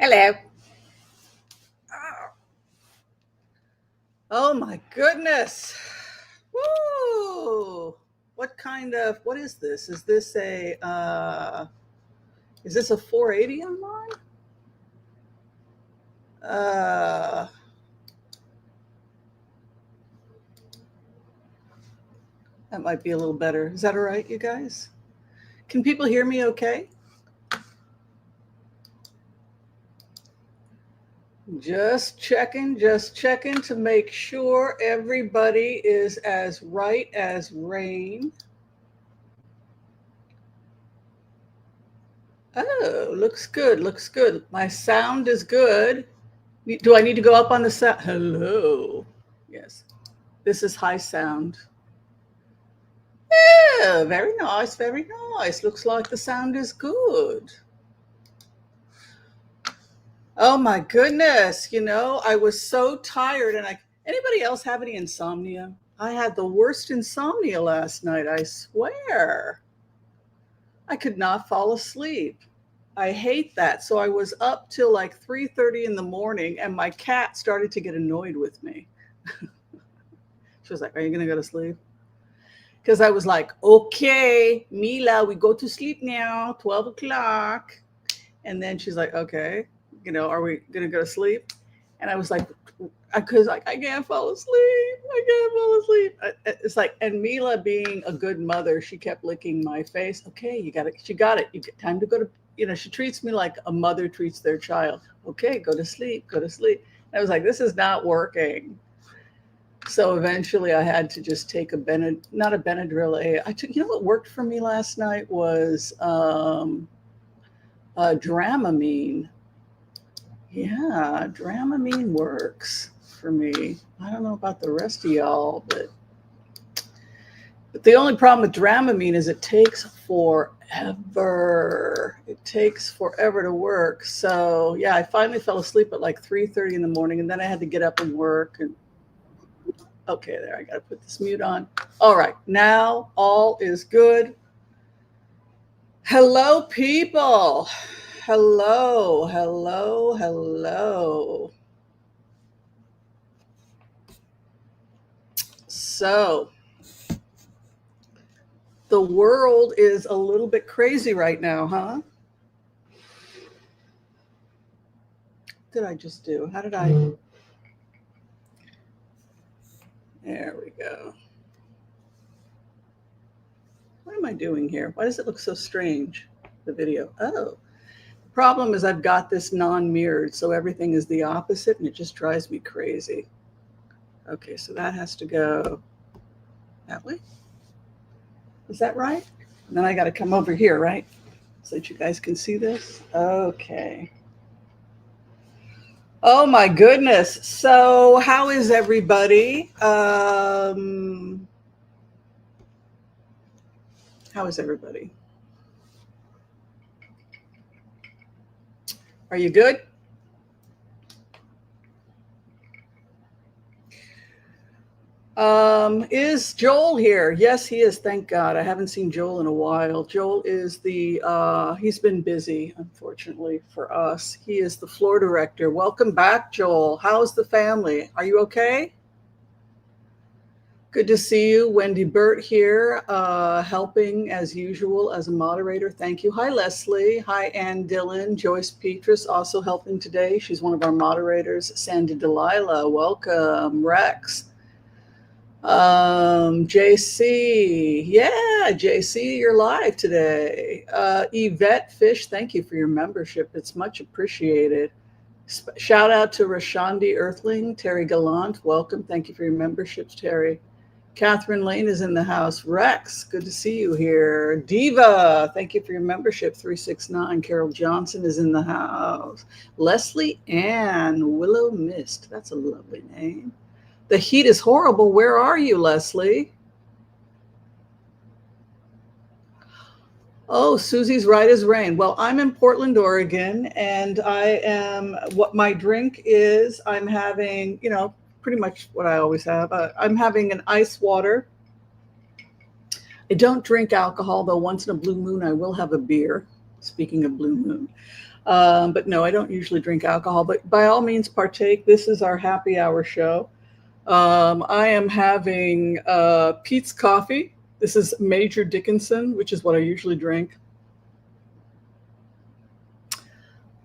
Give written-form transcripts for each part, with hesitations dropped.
Hello. Oh my goodness. Woo! What is this? Is this a 480 on mine? Uh, that might be a little better. Is that all right, you guys? Can people hear me okay? Just checking to make sure everybody is as right as rain. Oh, looks good, looks good. My sound is good. Do I need to go up on the sound? Hello. Yes, this is high sound. Yeah, very nice, very nice. Looks like the sound is good. Oh my goodness, I was so tired anybody else have any insomnia? I had the worst insomnia last night, I swear. I could not fall asleep. I hate that. So I was up till like 3:30 in the morning and my cat started to get annoyed with me. She was like, "Are you going to go to sleep?" Because I was like, "Okay, Mila, we go to sleep now, 12 o'clock." And then she's like, "Okay, are we going to go to sleep?" And I was like, I can't fall asleep. I can't fall asleep. It's like, and Mila being a good mother, she kept licking my face. Okay, you got it. She got it. You get time to go to, she treats me like a mother treats their child. Okay, go to sleep, go to sleep. And I was like, this is not working. So eventually I had to just take not a Benadryl. I took, what worked for me last night was Dramamine. Yeah, Dramamine works for me. I don't know about the rest of y'all, but the only problem with Dramamine is it takes forever. It takes forever to work. So yeah, I finally fell asleep at like 3:30 in the morning, and then I had to get up and work. And okay, there, I got to put this mute on. All right, now all is good. Hello, people. Hello, hello, hello. So, the world is a little bit crazy right now, huh? What did I just do? How did I? There we go. What am I doing here? Why does it look so strange? The video. Oh, the problem is I've got this non-mirrored, so everything is the opposite, and it just drives me crazy. Okay, so that has to go that way. Is that right? And then I got to come over here, right? So that you guys can see this. Okay. Oh my goodness. So, how is everybody? How is everybody? Are you good? Is Joel here? Yes, he is. Thank God. I haven't seen Joel in a while. Joel is he's been busy, unfortunately for us. He is the floor director. Welcome back, Joel. How's the family? Are you okay? Good to see you. Wendy Burt here, helping as usual as a moderator. Thank you. Hi, Leslie. Hi, Ann Dillon. Joyce Petrus also helping today. She's one of our moderators. Sandy Delilah, welcome. Rex. JC. Yeah, JC, you're live today. Yvette Fish, thank you for your membership. It's much appreciated. Shout out to Rashandi Earthling. Terry Gallant, welcome. Thank you for your membership, Terry. Catherine Lane is in the house. Rex, good to see you here. Diva, thank you for your membership. 369. Carol Johnson is in the house. Leslie Ann Willow Mist. That's a lovely name. The heat is horrible. Where are you, Leslie? Oh, Susie's right as rain. Well, I'm in Portland, Oregon, and what my drink is, I'm having, pretty much what I always have. I'm having an ice water. I don't drink alcohol, though once in a blue moon I will have a beer. Speaking of blue moon. But no, I don't usually drink alcohol, but by all means partake. This is our happy hour show. I am having Pete's coffee. This is Major Dickinson, which is what I usually drink.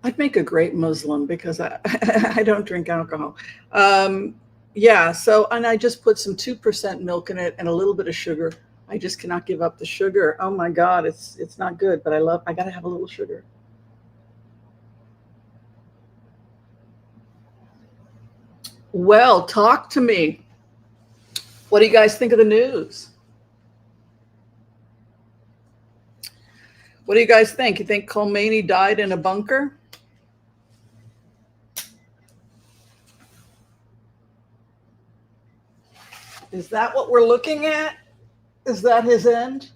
I'd make a great Muslim because I don't drink alcohol. Yeah, so, and I just put some 2% milk in it and a little bit of sugar. I just cannot give up the sugar. Oh my God, it's not good, but I gotta have a little sugar. Well, talk to me. What do you guys think of the news? What do you guys think? You think Khomeini died in a bunker? Is that what we're looking at? Is that his end?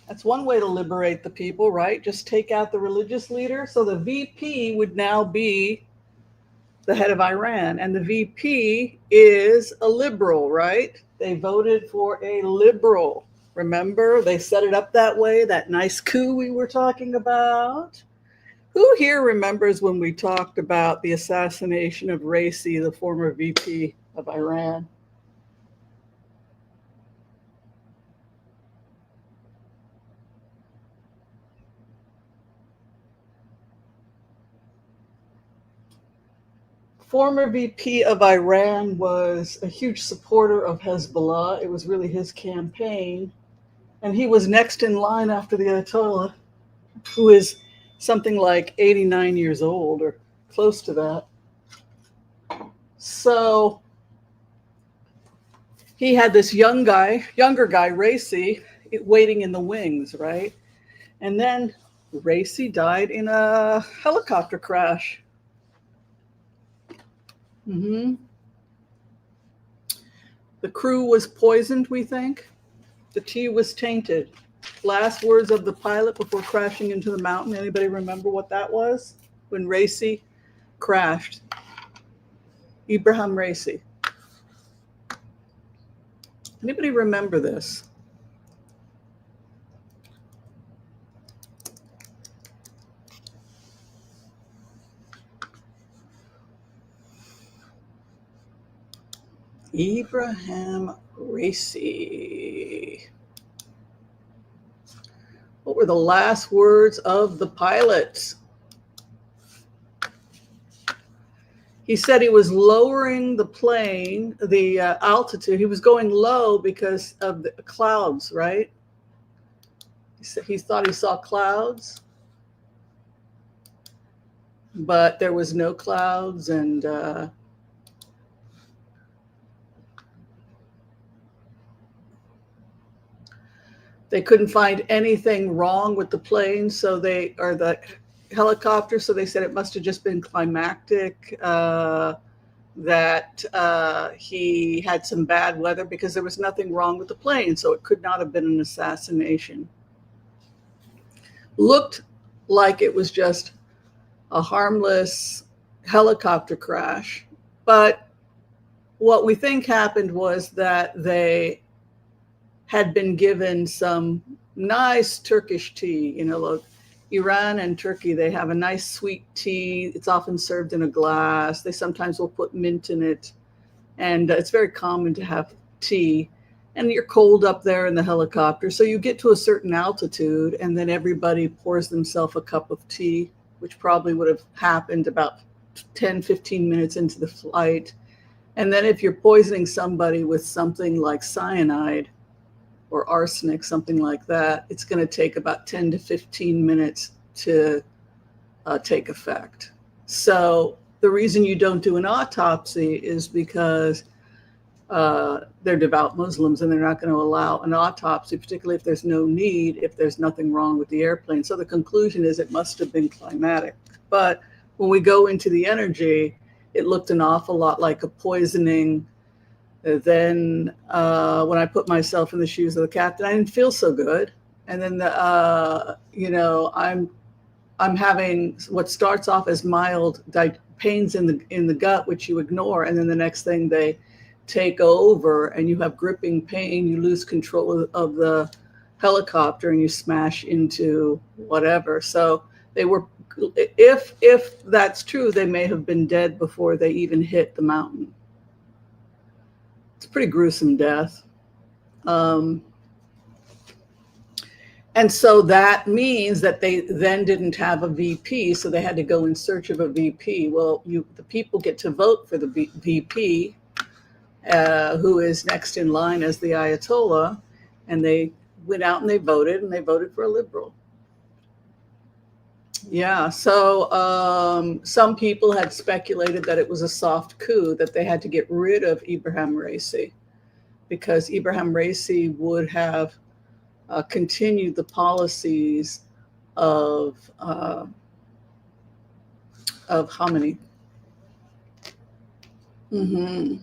That's one way to liberate the people, right? Just take out the religious leader. So the VP would now be the head of Iran, and the VP is a liberal, right? They voted for a liberal. Remember, they set it up that way, that nice coup we were talking about. Who here remembers when we talked about the assassination of Raisi, the former VP of Iran? Former VP of Iran was a huge supporter of Hezbollah. It was really his campaign. And he was next in line after the Ayatollah, who is something like 89 years old or close to that. So he had this younger guy, Raisi, waiting in the wings, right? And then Raisi died in a helicopter crash. Mm-hmm. The crew was poisoned, we think. The tea was tainted. Last words of the pilot before crashing into the mountain. Anybody remember what that was? When Raisi crashed. Ibrahim Raisi. Anybody remember this? Ibrahim Raisi. What were the last words of the pilot? He said he was lowering the plane, the altitude. He was going low because of the clouds, right? He thought he saw clouds, but there was no clouds, and they couldn't find anything wrong with the plane, so the helicopter, so they said it must have just been climactic, that he had some bad weather because there was nothing wrong with the plane, so it could not have been an assassination. Looked like it was just a harmless helicopter crash, but what we think happened was that they had been given some nice Turkish tea. You know, look, Iran and Turkey, they have a nice sweet tea. It's often served in a glass. They sometimes will put mint in it. And it's very common to have tea. And you're cold up there in the helicopter. So you get to a certain altitude, and then everybody pours themselves a cup of tea, which probably would have happened about 10, 15 minutes into the flight. And then if you're poisoning somebody with something like cyanide, or arsenic, something like that, it's going to take about 10 to 15 minutes to take effect. So the reason you don't do an autopsy is because they're devout Muslims, and they're not going to allow an autopsy, particularly if there's no need, if there's nothing wrong with the airplane. So the conclusion is it must have been climatic. But when we go into the energy, it looked an awful lot like a poisoning. Then when I put myself in the shoes of the captain, I didn't feel so good. And then I'm having what starts off as mild pains in the gut, which you ignore, and then the next thing they take over, and you have gripping pain. You lose control of the helicopter and you smash into whatever. So they were, if that's true, they may have been dead before they even hit the mountain. It's a pretty gruesome death. Um, and so that means that they then didn't have a VP, so they had to go in search of a VP. Well, the people get to vote for the VP, who is next in line as the Ayatollah, and they went out and they voted for a liberal. Yeah, so some people had speculated that it was a soft coup, that they had to get rid of Ibrahim Raisi, because Ibrahim Raisi would have continued the policies of Khamenei. Mm-hmm.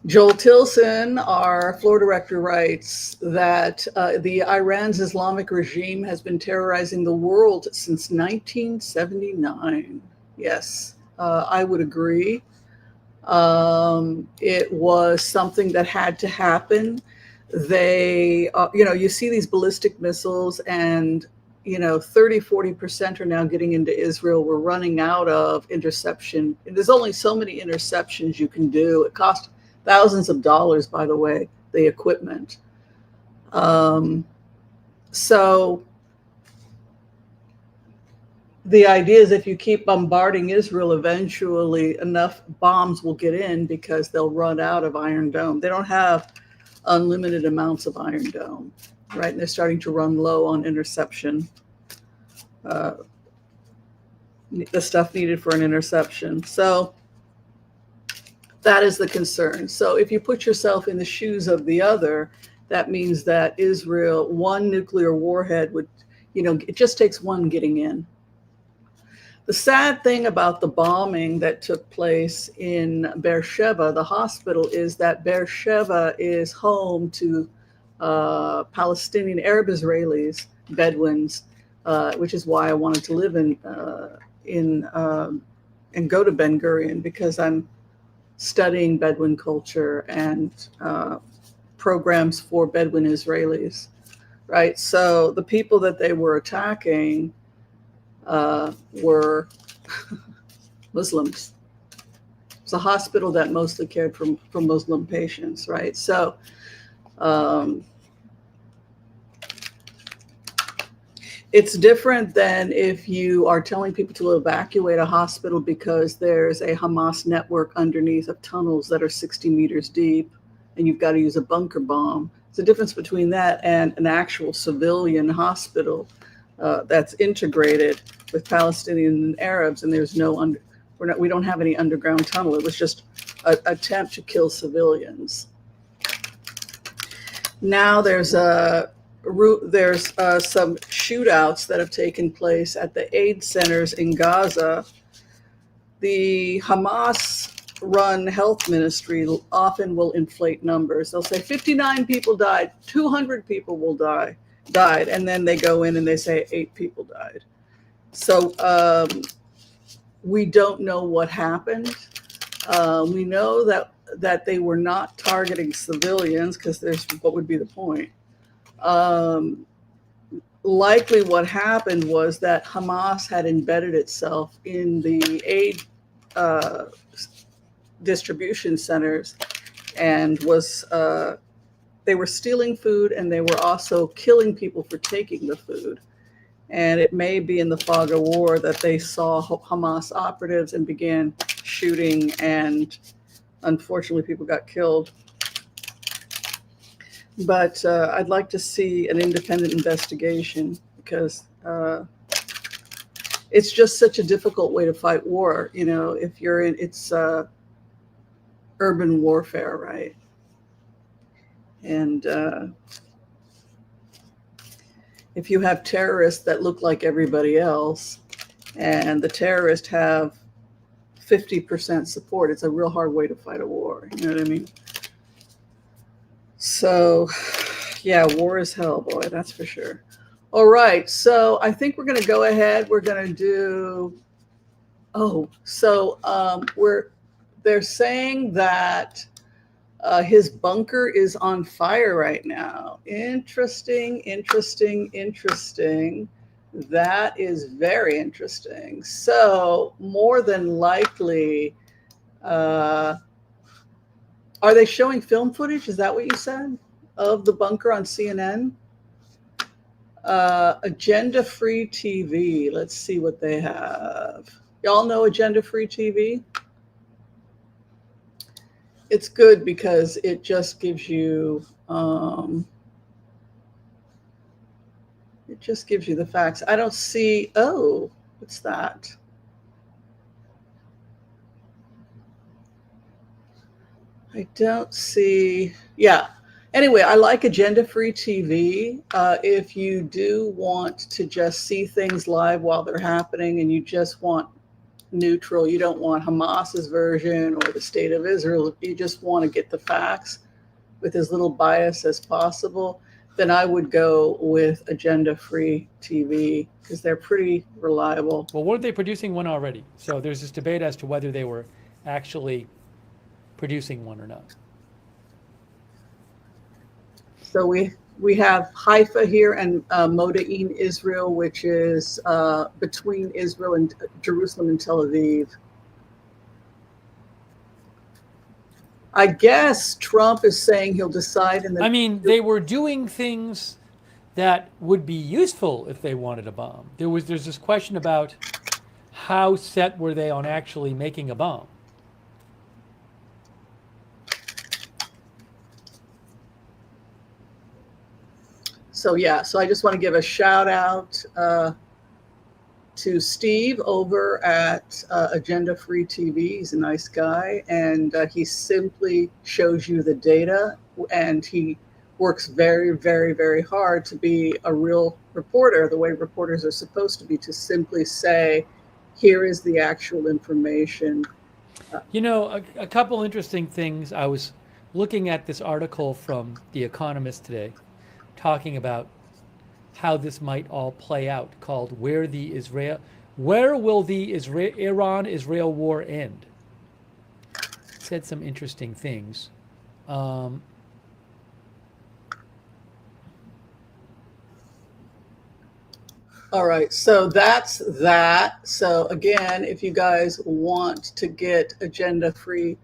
Joel Tilson, our floor director, writes that the Iran's Islamic regime has been terrorizing the world since 1979. Yes, I would agree. It was something that had to happen. They, you see these ballistic missiles, and 30-40% are now getting into Israel. We're running out of interception. And there's only so many interceptions you can do. It costs thousands of dollars, by the way, the equipment. So the idea is if you keep bombarding Israel, eventually enough bombs will get in because they'll run out of Iron Dome. They don't have unlimited amounts of Iron Dome, right? And they're starting to run low on interception, the stuff needed for an interception. So that is the concern. So if you put yourself in the shoes of the other, that means that Israel, one nuclear warhead would, it just takes one getting in. The sad thing about the bombing that took place in Beersheba, the hospital, is that Beersheba is home to Palestinian Arab Israelis, Bedouins, which is why I wanted to live and go to Ben Gurion, because I'm studying Bedouin culture and programs for Bedouin Israelis, right? So the people that they were attacking were Muslims. It's a hospital that mostly cared for Muslim patients, right? So it's different than if you are telling people to evacuate a hospital because there's a Hamas network underneath of tunnels that are 60 meters deep and you've got to use a bunker bomb. There's a difference between that and an actual civilian hospital that's integrated with Palestinian and Arabs, and there's we don't have any underground tunnel. It was just an attempt to kill civilians. Now there's some shootouts that have taken place at the aid centers in Gaza. The Hamas-run health ministry often will inflate numbers. They'll say 59 people died, 200 people died, and then they go in and they say 8 people died. So we don't know what happened. We know that they were not targeting civilians, because what would be the point? Likely what happened was that Hamas had embedded itself in the aid distribution centers and they were stealing food, and they were also killing people for taking the food. And it may be in the fog of war that they saw Hamas operatives and began shooting, and unfortunately people got killed. But I'd like to see an independent investigation, because it's just such a difficult way to fight war. If you're it's urban warfare, right? And if you have terrorists that look like everybody else, and the terrorists have 50% support, it's a real hard way to fight a war. You know what I mean? So, yeah, war is hell, boy, that's for sure. All right, so I think we're going to go ahead. We're going to do, they're saying that His bunker is on fire right now. Interesting, interesting, interesting. That is very interesting. So, more than likely, uh, are they showing film footage? Is that what you said? Of the bunker on CNN? Agenda Free TV. Let's see what they have. Y'all know Agenda Free TV? It's good because it just gives you the facts. I don't see. Oh, what's that? I don't see. Yeah. Anyway, I like Agenda Free TV. If you do want to just see things live while they're happening and you just want neutral, you don't want Hamas's version or the state of Israel, you just want to get the facts with as little bias as possible, then I would go with Agenda Free TV because they're pretty reliable. Well, weren't they producing one already? So there's this debate as to whether they were actually producing one or not. So we have Haifa here and Modi'in, Israel, which is between Israel and Jerusalem and Tel Aviv. I guess Trump is saying he'll decide in the. I mean, they were doing things that would be useful if they wanted a bomb. There's this question about how set were they on actually making a bomb. So yeah, so I just want to give a shout out to Steve over at Agenda Free TV. He's a nice guy, and he simply shows you the data, and he works very, very, very hard to be a real reporter, the way reporters are supposed to be, to simply say, here is the actual information. You know, a couple interesting things. I was looking at this article from The Economist today, talking about how this might all play out, called where will the Iran-Israel war end? It said some interesting things. All right, so that's that. So again, if you guys want to get agenda-free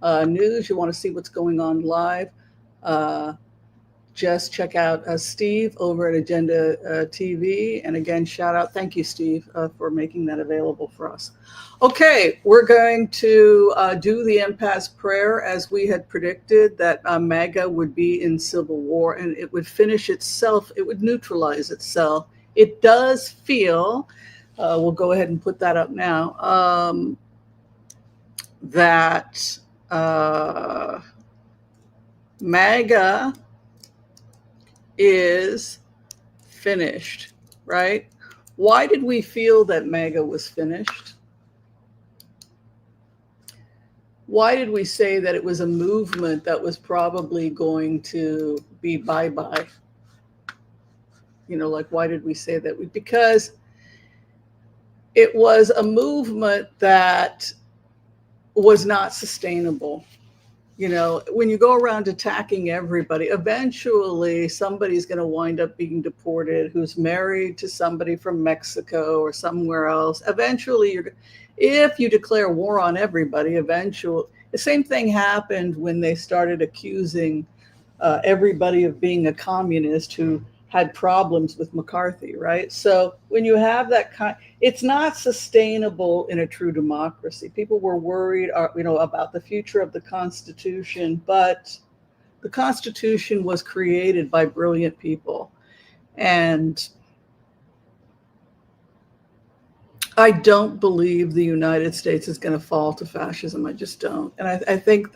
news, you want to see what's going on live, just check out Steve over at Agenda TV. And again, shout out. Thank you, Steve, for making that available for us. Okay, we're going to do the impasse prayer as we had predicted that MAGA would be in civil war and it would finish itself. It would neutralize itself. It does feel, we'll go ahead and put that up now, that MAGA is finished, right? Why did we feel that MAGA was finished? Why did we say that it was a movement that was probably going to be bye-bye? You know, like, why did we say that? Because it was a movement that was not sustainable. You know, when you go around attacking everybody, eventually somebody's going to wind up being deported who's married to somebody from Mexico or somewhere else. Eventually, if you declare war on everybody, eventually, the same thing happened when they started accusing everybody of being a communist who had problems with McCarthy, right? So when you have that it's not sustainable in a true democracy. People were worried, about the future of the Constitution, but the Constitution was created by brilliant people. And I don't believe the United States is going to fall to fascism. I just don't. And I think,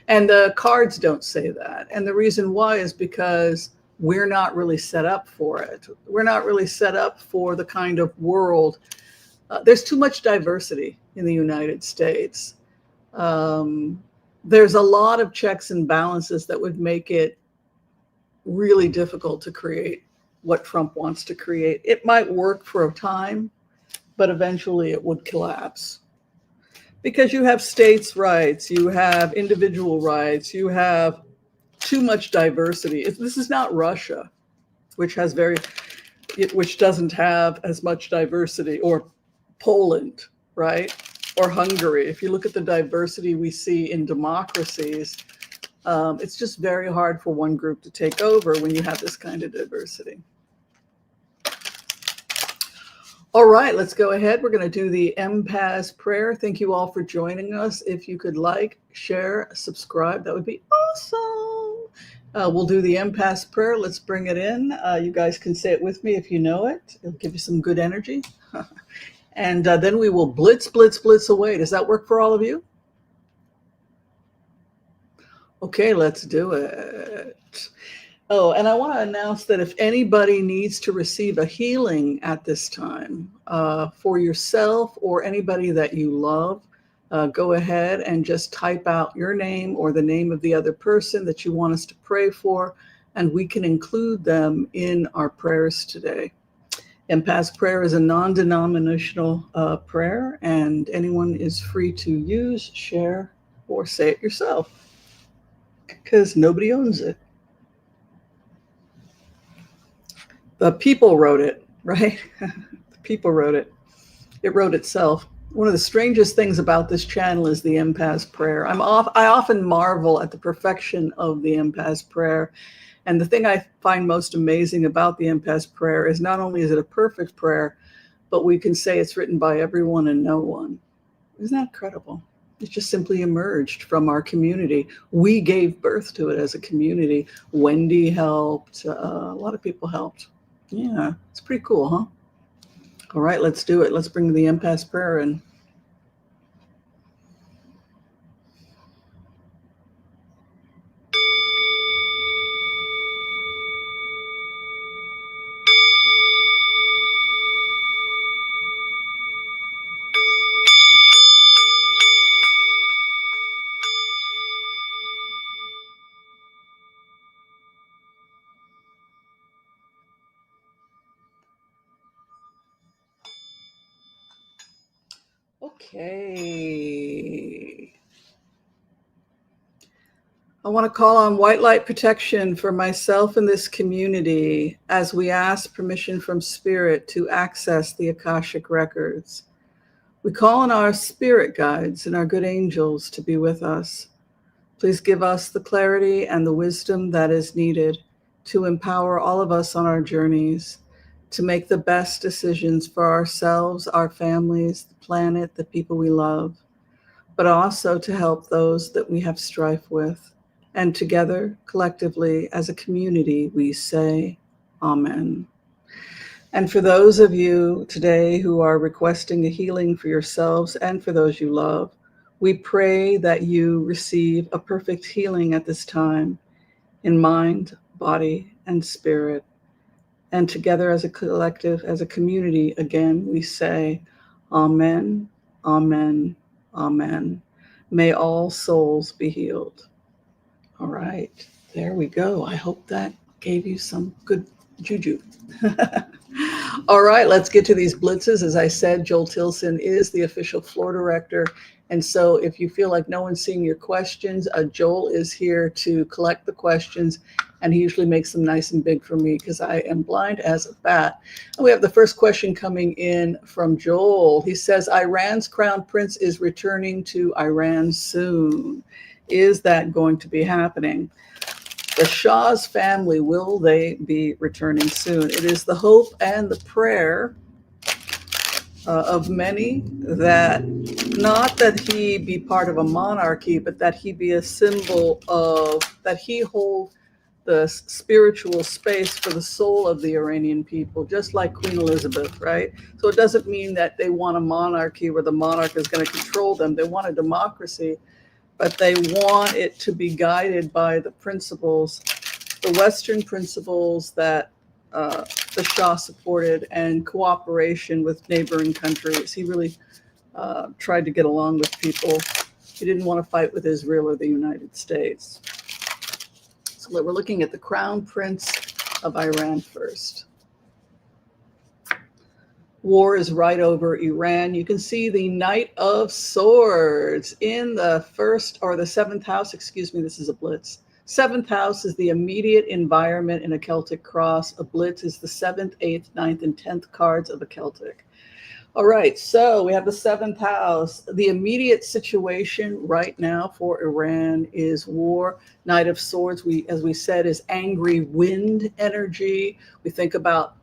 and the cards don't say that. And the reason why is because we're not really set up for it. We're not really set up for the kind of world. There's too much diversity in the United States. There's a lot of checks and balances that would make it really difficult to create what Trump wants to create. It might work for a time, but eventually it would collapse. Because you have states' rights, you have individual rights, you have too much diversity. This is not Russia, which has which doesn't have as much diversity, or Poland, right? Or Hungary. If you look at the diversity we see in democracies, it's just very hard for one group to take over when you have this kind of diversity. All right, let's go ahead. We're going to do the MPAS prayer. Thank you all for joining us. If you could like, share, subscribe, that would be awesome. We'll do the MPAS prayer. Let's bring it in. You guys can say it with me if you know it. It'll give you some good energy. And then we will blitz, blitz, blitz away. Does that work for all of you? Okay, let's do it. Oh, and I want to announce that if anybody needs to receive a healing at this time for yourself or anybody that you love, go ahead and just type out your name or the name of the other person that you want us to pray for, and we can include them in our prayers today. MPAS prayer is a non-denominational prayer, and anyone is free to use, share, or say it yourself, because nobody owns it. The people wrote it, right? The people wrote it. It wrote itself. One of the strangest things about this channel is the MPAS prayer. I often marvel at the perfection of the MPAS prayer. And the thing I find most amazing about the MPAS prayer is not only is it a perfect prayer, but we can say it's written by everyone and no one. Isn't that incredible? It just simply emerged from our community. We gave birth to it as a community. Wendy helped. A lot of people helped. Yeah, it's pretty cool, huh? All right, let's do it. Let's bring the MPAS prayer in. Okay. I want to call on white light protection for myself and this community as we ask permission from Spirit to access the Akashic records. We call on our spirit guides and our good angels to be with us. Please give us the clarity and the wisdom that is needed to empower all of us on our journeys, to make the best decisions for ourselves, our families, the planet, the people we love, but also to help those that we have strife with. And together, collectively, as a community, we say, Amen. And for those of you today who are requesting a healing for yourselves and for those you love, we pray that you receive a perfect healing at this time in mind, body, and spirit. And together as a collective, as a community, again, we say, Amen, Amen, Amen. May all souls be healed. All right, there we go. I hope that gave you some good juju. All right, let's get to these blitzes. As I said, Joel Tilson is the official floor director. And so if you feel like no one's seeing your questions, Joel is here to collect the questions, and he usually makes them nice and big for me because I am blind as a bat. And we have the first question coming in from Joel. He says, Iran's crown prince is returning to Iran soon. Is that going to be happening? The Shah's family, will they be returning soon? It is the hope and the prayer of many that not that he be part of a monarchy, but that he be a symbol of, that he hold the spiritual space for the soul of the Iranian people, just like Queen Elizabeth, right? So it doesn't mean that they want a monarchy where the monarch is going to control them. They want a democracy, but they want it to be guided by the principles, the Western principles that the Shah supported, and cooperation with neighboring countries. He really tried to get along with people. He didn't want to fight with Israel or the United States. So we're looking at the Crown Prince of Iran first. War is right over Iran. You can see the Knight of Swords in the first or the seventh house. Excuse me, this is a blitz. Seventh house is the immediate environment in a Celtic cross. A blitz is the seventh, eighth, ninth, and 10th cards of a Celtic. All right, so we have the seventh house. The immediate situation right now for Iran is war. Knight of Swords, as we said, is angry wind energy. We think about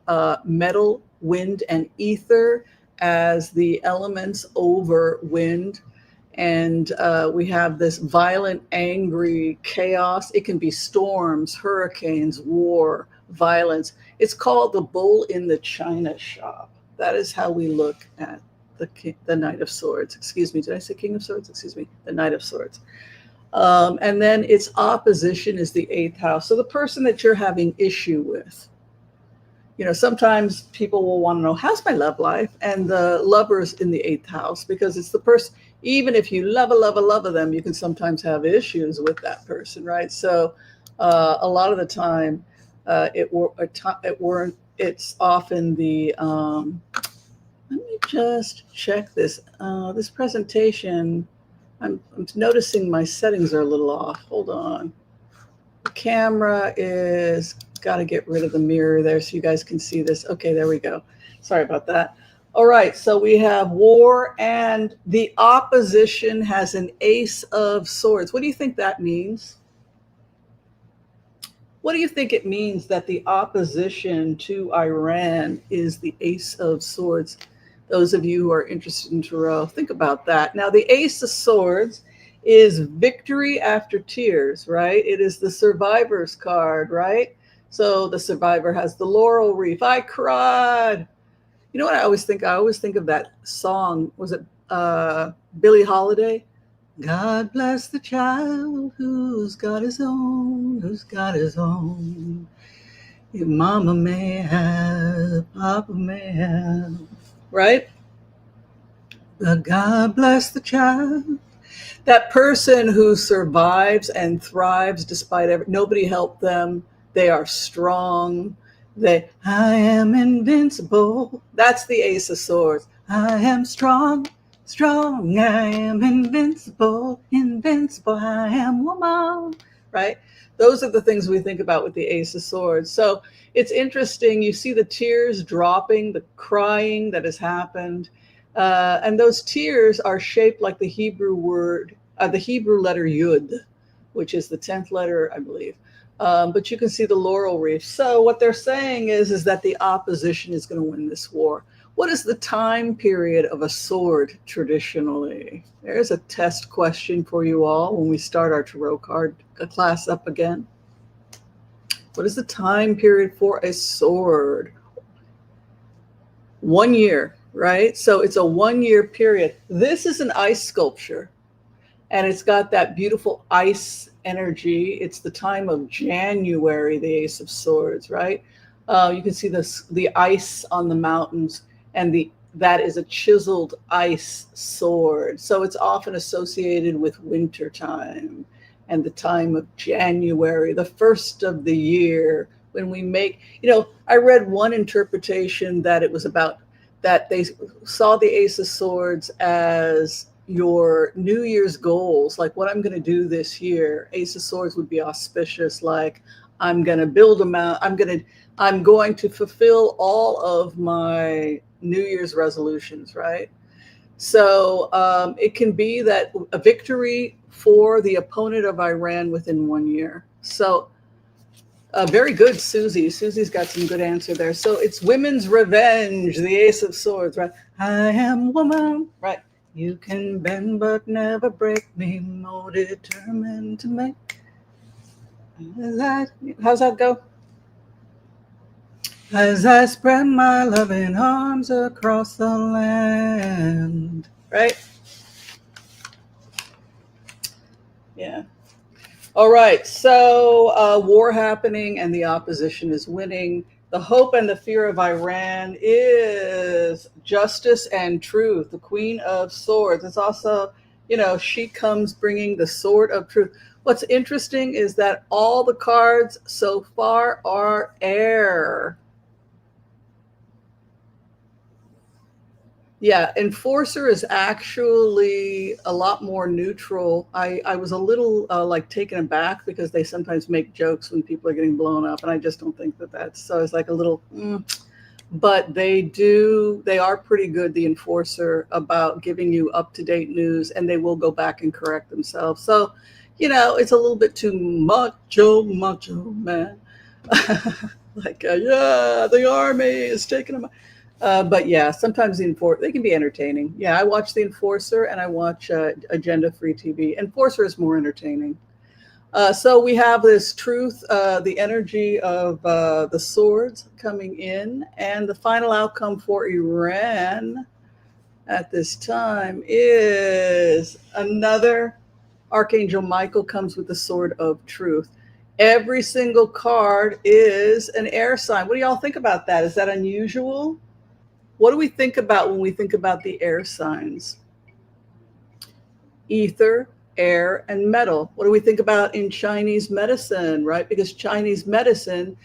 metal, wind, and ether as the elements over wind. And we have this violent, angry chaos. It can be storms, hurricanes, war, violence. It's called the bull in the china shop. That is how we look at the Knight of Swords. Excuse me, did I say King of Swords? Excuse me, the Knight of Swords. And then its opposition is the eighth house. So the person that you're having issue with, sometimes people will want to know, how's my love life? And the lover's in the eighth house because it's the person, even if you love them, you can sometimes have issues with that person, right? So a lot of the time, it's often the, let me just check this. This presentation, I'm noticing my settings are a little off. Hold on. The camera is, got to get rid of the mirror there so you guys can see this. Okay, there we go. Sorry about that. All right, so we have war and the opposition has an ace of swords. What do you think that means? What do you think it means that the opposition to Iran is the Ace of Swords? Those of you who are interested in tarot, think about that. Now, the Ace of Swords is victory after tears, right? It is the survivor's card, right? So the survivor has the laurel wreath. I cried. You know what I always think? I always think of that song. Was it Billie Holiday? God bless the child who's got his own, who's got his own. Your mama may have, papa may have, right? But God bless the child. That person who survives and thrives despite nobody helped them. They are strong. I am invincible. That's the Ace of Swords. I am strong. Strong, I am invincible, invincible, I am woman, right? Those are the things we think about with the Ace of Swords. So it's interesting. You see the tears dropping, the crying that has happened. And those tears are shaped like the Hebrew letter Yud, which is the 10th letter, I believe. But you can see the laurel wreath. So what they're saying is that the opposition is going to win this war. What is the time period of a sword traditionally? There's a test question for you all when we start our tarot card class up again. What is the time period for a sword? 1 year, right? So it's a 1-year period. This is an ice sculpture, and it's got that beautiful ice energy. It's the time of January, the Ace of Swords, right? You can see the ice on the mountains. And that is a chiseled ice sword. So it's often associated with winter time and the time of January, the first of the year, when we make, I read one interpretation that it was about that they saw the Ace of Swords as your New Year's goals, like what I'm going to do this year. Ace of Swords would be auspicious, like I'm going to build a mountain. I'm going to fulfill all of my New Year's resolutions, right? So it can be that a victory for the opponent of Iran within 1 year. So very good, Susie. Susie's got some good answer there. So it's women's revenge, the Ace of Swords, right? I am woman, right? You can bend but never break me, more determined to make. How's that go? As I spread my loving arms across the land, right? Yeah. All right. So war happening and the opposition is winning. The hope and the fear of Iran is justice and truth. The Queen of Swords. It's also, she comes bringing the sword of truth. What's interesting is that all the cards so far are air. Yeah, enforcer is actually a lot more neutral. I was a little like taken aback because they sometimes make jokes when people are getting blown up, and I just don't think that that's so. It's like a little, but they are pretty good, the enforcer, about giving you up to date news, and they will go back and correct themselves. So, it's a little bit too macho man. Like, yeah, the army is taking them. But yeah, sometimes they can be entertaining. Yeah, I watch the Enforcer and I watch Agenda Free TV. Enforcer is more entertaining. So we have this truth, the energy of the swords coming in, and the final outcome for Iran at this time is another Archangel Michael comes with the sword of truth. Every single card is an air sign. What do y'all think about that? Is that unusual? What do we think about when we think about the air signs? Ether, air, and metal. What do we think about in Chinese medicine, right? Because Chinese medicine,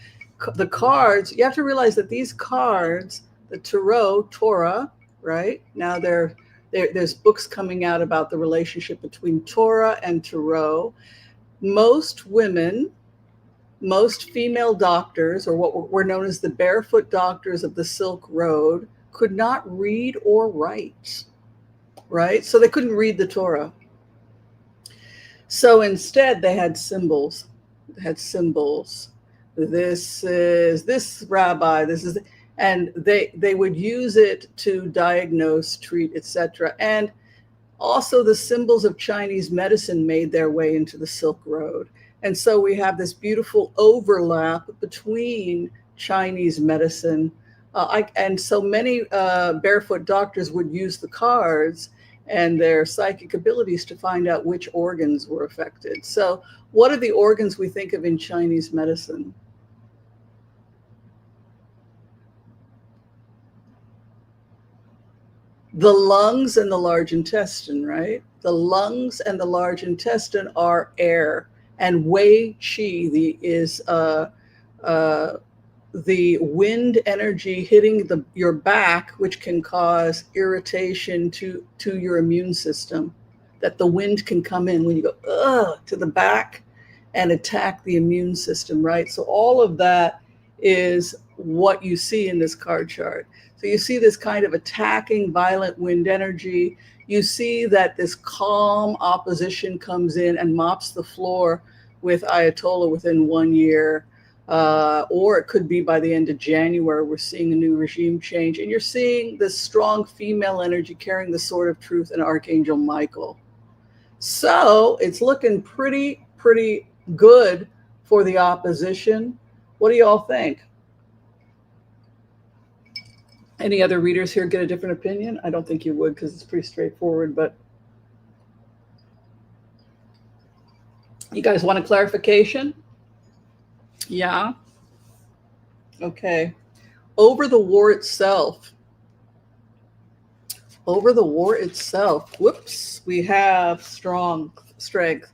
the cards, you have to realize that these cards, the Torah, right? Now there's books coming out about the relationship between Torah and Tarot. Most women, most female doctors, or what were known as the barefoot doctors of the Silk Road, could not read or write, right? So they couldn't read the Torah. So instead, they had symbols. They had symbols. This is this rabbi. This is, and they would use it to diagnose, treat, etc. And also, the symbols of Chinese medicine made their way into the Silk Road. And so we have this beautiful overlap between Chinese medicine. And so many barefoot doctors would use the cards and their psychic abilities to find out which organs were affected. So, what are the organs we think of in Chinese medicine? The lungs and the large intestine, right? The lungs and the large intestine are air, and Wei Qi is the wind energy hitting your back, which can cause irritation to your immune system. That the wind can come in when you go to the back and attack the immune system, right? So all of that is what you see in this card chart. So you see this kind of attacking, violent wind energy. You see that this calm opposition comes in and mops the floor with Ayatollah within 1 year. Or it could be by the end of January, we're seeing a new regime change. And you're seeing this strong female energy carrying the sword of truth and Archangel Michael. So it's looking pretty good for the opposition. What do y'all think? Any other readers here get a different opinion? I don't think you would, because it's pretty straightforward, but you guys want a clarification? Yeah. Okay. Over the war itself, whoops, we have strong strength.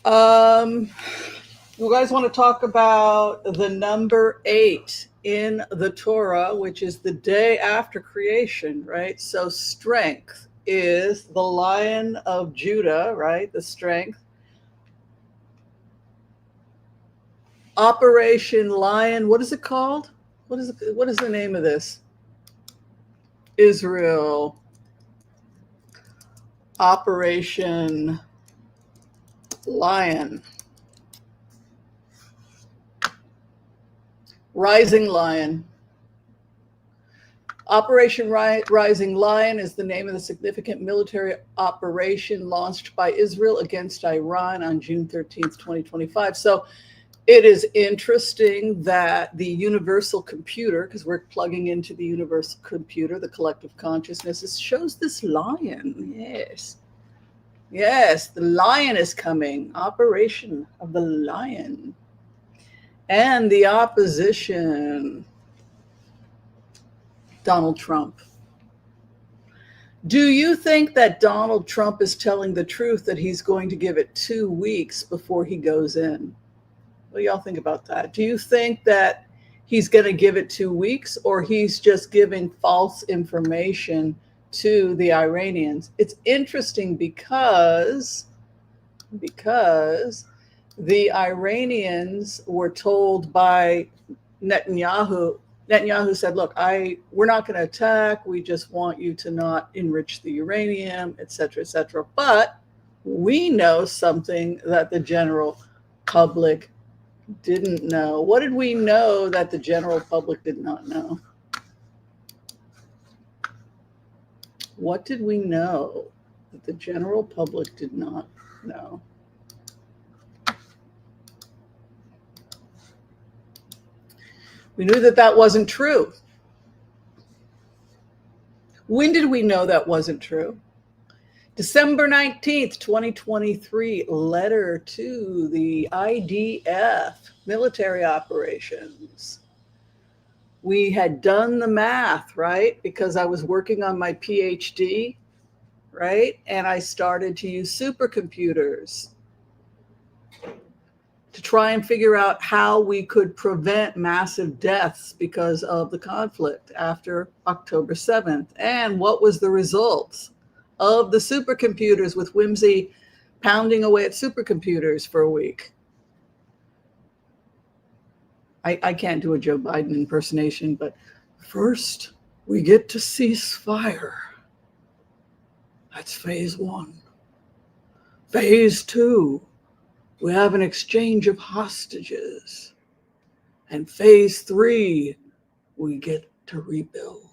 You guys want to talk about the number 8 in the Torah, which is the day after creation, right? So strength is the Lion of Judah, right? The strength. Operation Lion, what is it called? What is the name of this? Israel. Operation Lion. Rising Lion. Operation Rising Lion is the name of the significant military operation launched by Israel against Iran on June 13th, 2025. So it is interesting that the universal computer, because we're plugging into the universal computer, the collective consciousness, shows this lion. Yes. Yes, the lion is coming. Operation of the Lion. And the opposition, Donald Trump. Do you think that Donald Trump is telling the truth, that he's going to give it 2 weeks before he goes in? What do y'all think about that? Do you think that he's going to give it 2 weeks, or he's just giving false information to the Iranians. It's interesting because the Iranians were told by Netanyahu. Netanyahu said, "Look, we're not going to attack. We just want you to not enrich the uranium, et cetera, et cetera." But we know something that the general public didn't know. What did we know that the general public did not know? What did we know that the general public did not know? We knew that that wasn't true. When did we know that wasn't true? December 19th, 2023, letter to the IDF, military operations. We had done the math, right? Because I was working on my PhD, right? And I started to use supercomputers to try and figure out how we could prevent massive deaths because of the conflict after October 7th. And what was the results of the supercomputers, with Whimsy pounding away at supercomputers for a week? I can't do a Joe Biden impersonation, but first we get to cease fire. That's phase 1. Phase 2, we have an exchange of hostages. And phase 3, we get to rebuild.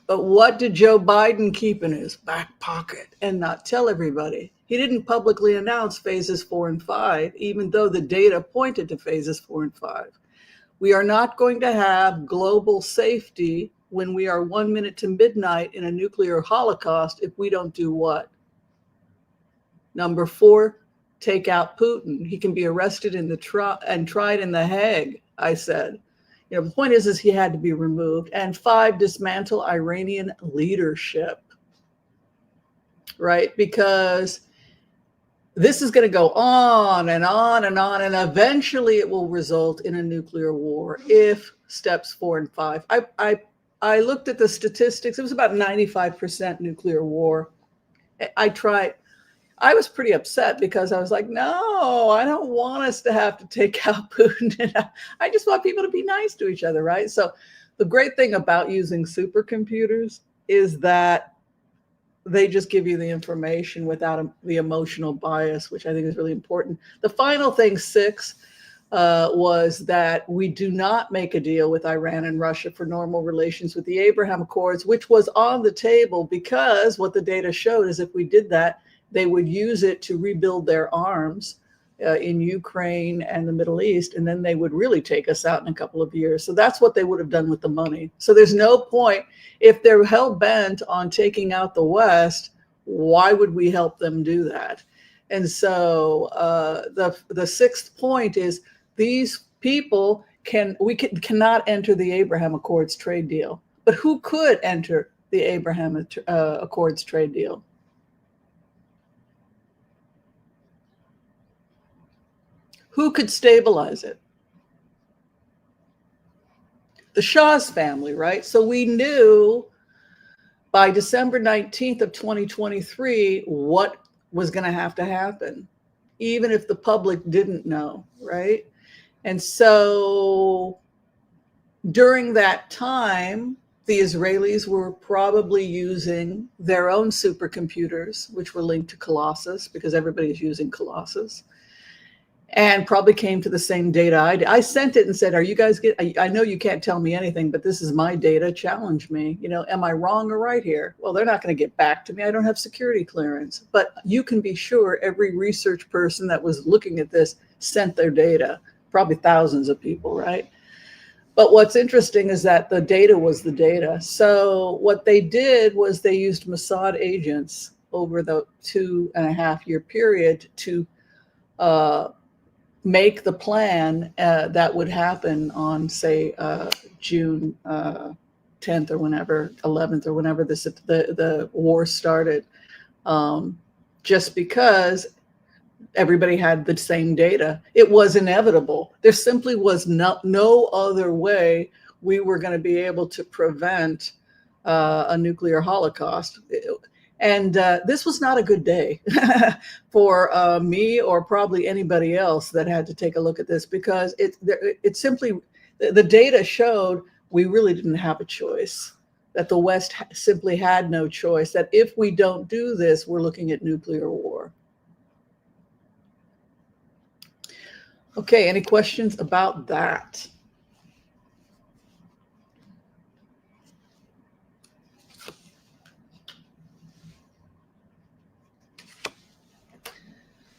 But what did Joe Biden keep in his back pocket and not tell everybody? He didn't publicly announce phases 4 and 5, even though the data pointed to phases 4 and 5. We are not going to have global safety when we are 1 minute to midnight in a nuclear holocaust if we don't do what? Number 4, take out Putin. He can be arrested and tried in The Hague, I said. You know, the point is he had to be removed. And 5, dismantle Iranian leadership, right? Because this is going to go on and on and on, and eventually it will result in a nuclear war if steps 4 and 5. I looked at the statistics. It was about 95% nuclear war. I was pretty upset because I was like, no, I don't want us to have to take out Putin. I just want people to be nice to each other, right? So the great thing about using supercomputers is that they just give you the information without the emotional bias, which I think is really important. The final thing, 6, was that we do not make a deal with Iran and Russia for normal relations with the Abraham Accords, which was on the table because what the data showed is if we did that, they would use it to rebuild their arms in Ukraine and the Middle East, and then they would really take us out in a couple of years. So that's what they would have done with the money. So there's no point. If they're hell-bent on taking out the West, why would we help them do that? And so the 6th point is these people cannot enter the Abraham Accords trade deal. But who could enter the Abraham Accords trade deal? Who could stabilize it? The Shah's family, right? So we knew by December 19th of 2023 what was going to happen, even if the public didn't know, right? And so during that time, the Israelis were probably using their own supercomputers, which were linked to Colossus because everybody's using Colossus, and probably came to the same data I sent it and said, are you guys I know you can't tell me anything, but this is my data. Challenge me. You know, am I wrong or right here? Well, they're not going to get back to me. I don't have security clearance. But you can be sure every research person that was looking at this sent their data, probably thousands of people, right? But what's interesting is that the data was the data. So what they did was they used Mossad agents over the 2.5-year period to make the plan that would happen on, say, June 10th or whenever, 11th or whenever the war started, just because everybody had the same data. It was inevitable. There simply was no other way we were going to be able to prevent a nuclear holocaust. And this was not a good day for me or probably anybody else that had to take a look at this, because it simply, the data showed we really didn't have a choice, that the West simply had no choice, that if we don't do this, we're looking at nuclear war. Okay, any questions about that?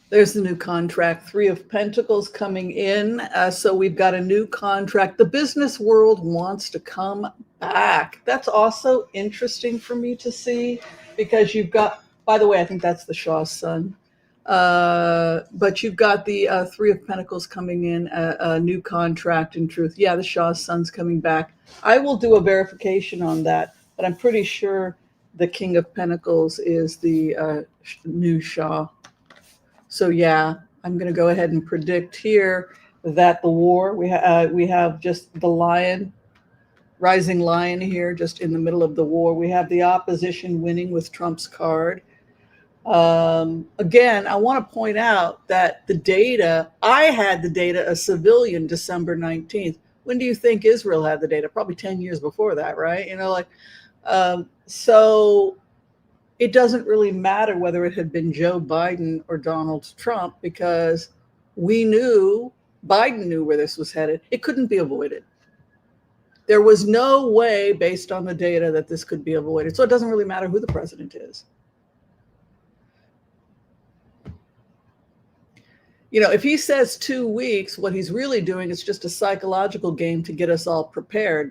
There's the new contract, Three of Pentacles coming in. So we've got a new contract. The business world wants to come back. That's also interesting for me to see, because you've got, by the way, I think that's the Shah's son. But you've got the Three of Pentacles coming in, a new contract in truth. Yeah, the Shah's son's coming back. I will do a verification on that, but I'm pretty sure the King of Pentacles is the new Shah. So yeah, I'm going to go ahead and predict here that the war, we have just the lion, rising lion here, just in the middle of the war. We have the opposition winning with Trump's card. Again, I want to point out that the data, I had the data, a civilian, December 19th. When do you think Israel had the data? Probably 10 years before that, right? So it doesn't really matter whether it had been Joe Biden or Donald Trump, because Biden knew where this was headed. It couldn't be avoided. There was no way, based on the data, that this could be avoided. So it doesn't really matter who the president is. If he says 2 weeks, what he's really doing is just a psychological game to get us all prepared.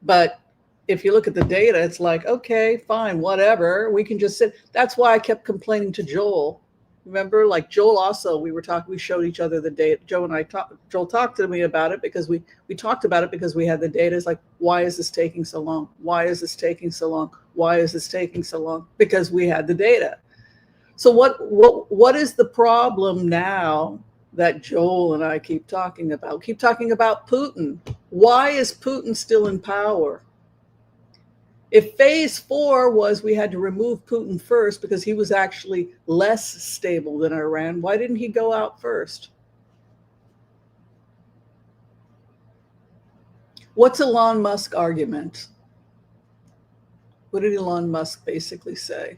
But if you look at the data, it's like, okay, fine, whatever. We can just sit. That's why I kept complaining to Joel. Remember, like Joel also, we showed each other the data. Joel talked to me about it because we talked about it because we had the data. It's like, why is this taking so long? Why is this taking so long? Why is this taking so long? Because we had the data. So what is the problem now that Joel and I keep talking about? Keep talking about Putin. Why is Putin still in power? If phase 4 was we had to remove Putin first because he was actually less stable than Iran, why didn't he go out first? What's Elon Musk's argument? What did Elon Musk basically say?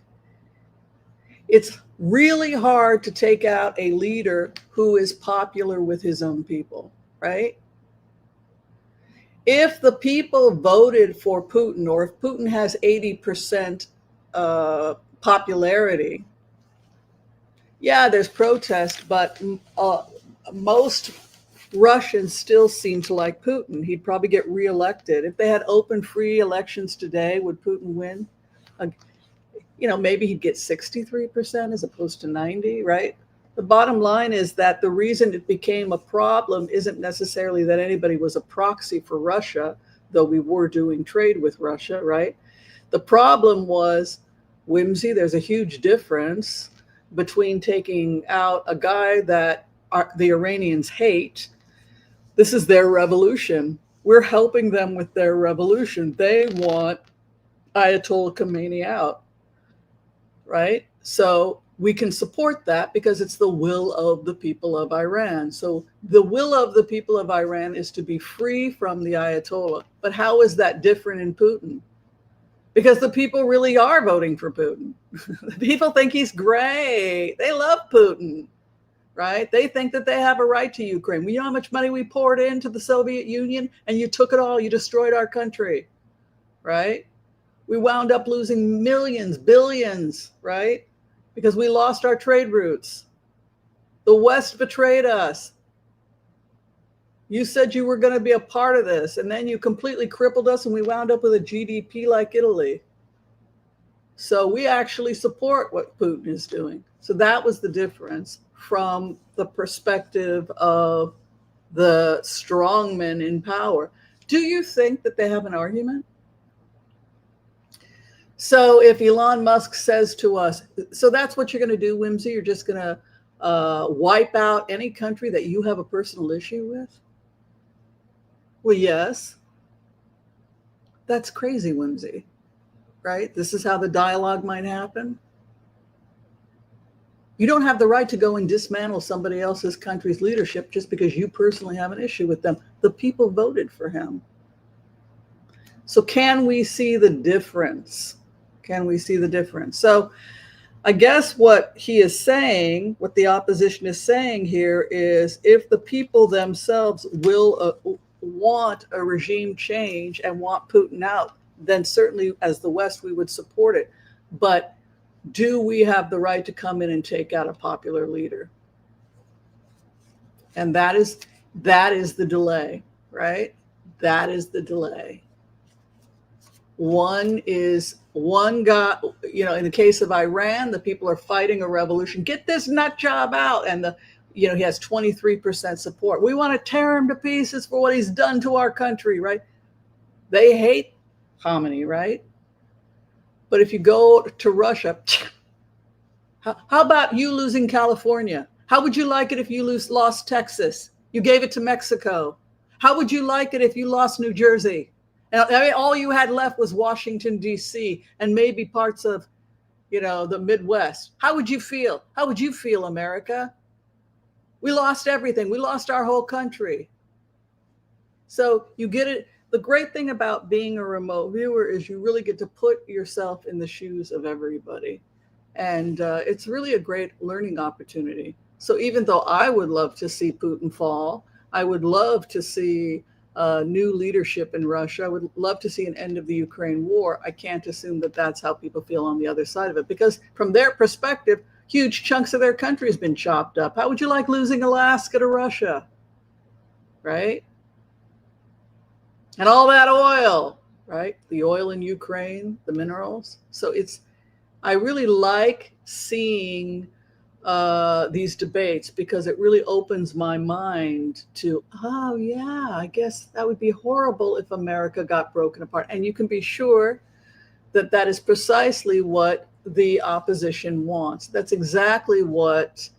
It's really hard to take out a leader who is popular with his own people, right? If the people voted for Putin, or if Putin has 80% popularity, yeah, there's protest, but most Russians still seem to like Putin. He'd probably get reelected. If they had open, free elections today, would Putin win? Maybe he'd get 63% as opposed to 90, right? The bottom line is that the reason it became a problem isn't necessarily that anybody was a proxy for Russia, though we were doing trade with Russia, right? The problem was Whimsy. There's a huge difference between taking out a guy that the Iranians hate. This is their revolution. We're helping them with their revolution. They want Ayatollah Khomeini out, right? So we can support that because it's the will of the people of Iran. So the will of the people of Iran is to be free from the Ayatollah. But how is that different in Putin? Because the people really are voting for Putin. The people think he's great. They love Putin, right? They think that they have a right to Ukraine. You know how much money we poured into the Soviet Union, and you took it all. You destroyed our country, right? We wound up losing millions, billions, right? Because we lost our trade routes. The West betrayed us. You said you were going to be a part of this, and then you completely crippled us, and we wound up with a GDP like Italy. So we actually support what Putin is doing. So that was the difference from the perspective of the strongmen in power. Do you think that they have an argument? So if Elon Musk says to us, so that's what you're going to do, Whimsy, you're just going to wipe out any country that you have a personal issue with? Well, yes. That's crazy, Whimsy, right? This is how the dialogue might happen. You don't have the right to go and dismantle somebody else's country's leadership just because you personally have an issue with them. The people voted for him. So can we see the difference? Can we see the difference? So I guess what he is saying, what the opposition is saying here is if the people themselves will want a regime change and want Putin out, then certainly as the West, we would support it. But do we have the right to come in and take out a popular leader? And that is the delay, right? That is the delay. One guy, in the case of Iran, the people are fighting a revolution. Get this nut job out. And he has 23% support. We want to tear him to pieces for what he's done to our country, right? They hate Khamenei, right? But if you go to Russia, how about you losing California? How would you like it if you lost Texas? You gave it to Mexico. How would you like it if you lost New Jersey? And all you had left was Washington, D.C. and maybe parts of, the Midwest. How would you feel? How would you feel, America? We lost everything. We lost our whole country. So you get it. The great thing about being a remote viewer is you really get to put yourself in the shoes of everybody. And it's really a great learning opportunity. So even though I would love to see Putin fall, I would love to see new leadership in Russia. I would love to see an end of the Ukraine war. I can't assume that that's how people feel on the other side of it, because from their perspective, huge chunks of their country has been chopped up. How would you like losing Alaska to Russia? Right? And all that oil, right? The oil in Ukraine, the minerals. So I really like seeing these debates because it really opens my mind to, oh yeah, I guess that would be horrible if America got broken apart. And you can be sure that that is precisely what the opposition wants. That's exactly what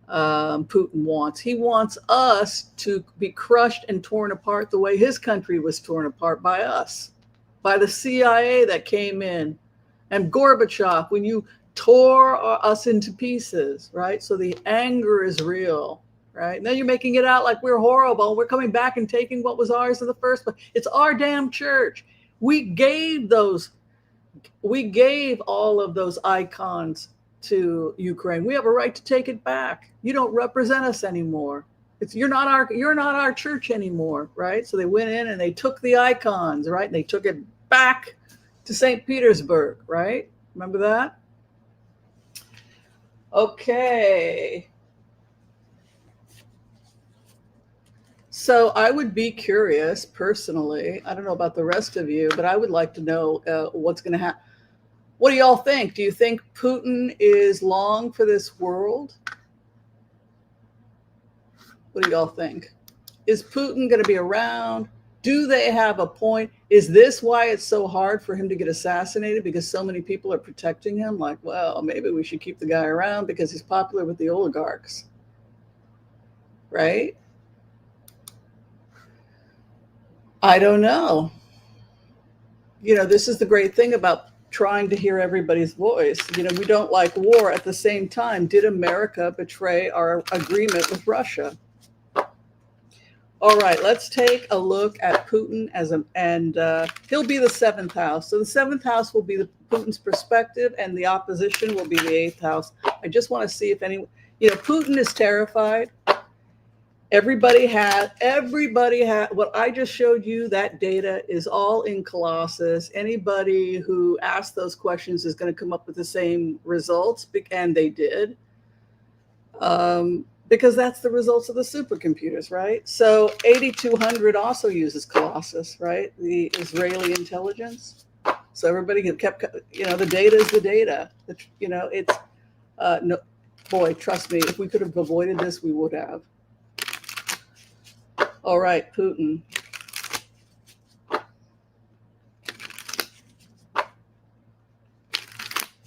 Putin wants. He wants us to be crushed and torn apart the way his country was torn apart by us, by the CIA that came in, and Gorbachev, when you tore us into pieces, right? So the anger is real, right? Now you're making it out like we're horrible. We're coming back and taking what was ours in the first place. It's our damn church. We gave all of those icons to Ukraine. We have a right to take it back. You don't represent us anymore. You're not our church anymore, right? So they went in and they took the icons, right? And they took it back to St. Petersburg, right? Remember that? Okay. So I would be curious personally. I don't know about the rest of you, but I would like to know what's going to happen. What do y'all think? Do you think Putin is long for this world? What do y'all think? Is Putin going to be around? Do they have a point? Is this why it's so hard for him to get assassinated? Because so many people are protecting him? Like, well, maybe we should keep the guy around because he's popular with the oligarchs. Right? I don't know. This is the great thing about trying to hear everybody's voice. We don't like war. At the same time, did America betray our agreement with Russia? All right, let's take a look at Putin and he'll be the seventh house. So the seventh house will be Putin's perspective, and the opposition will be the eighth house. I just want to see if Putin is terrified. Everybody had what I just showed you. That data is all in Colossus. Anybody who asked those questions is going to come up with the same results, and they did. Because that's the results of the supercomputers, right? So 8200 also uses Colossus, right? The Israeli intelligence. So everybody kept, the data is the data. It's, no, boy, trust me, if we could have avoided this, we would have. All right, Putin.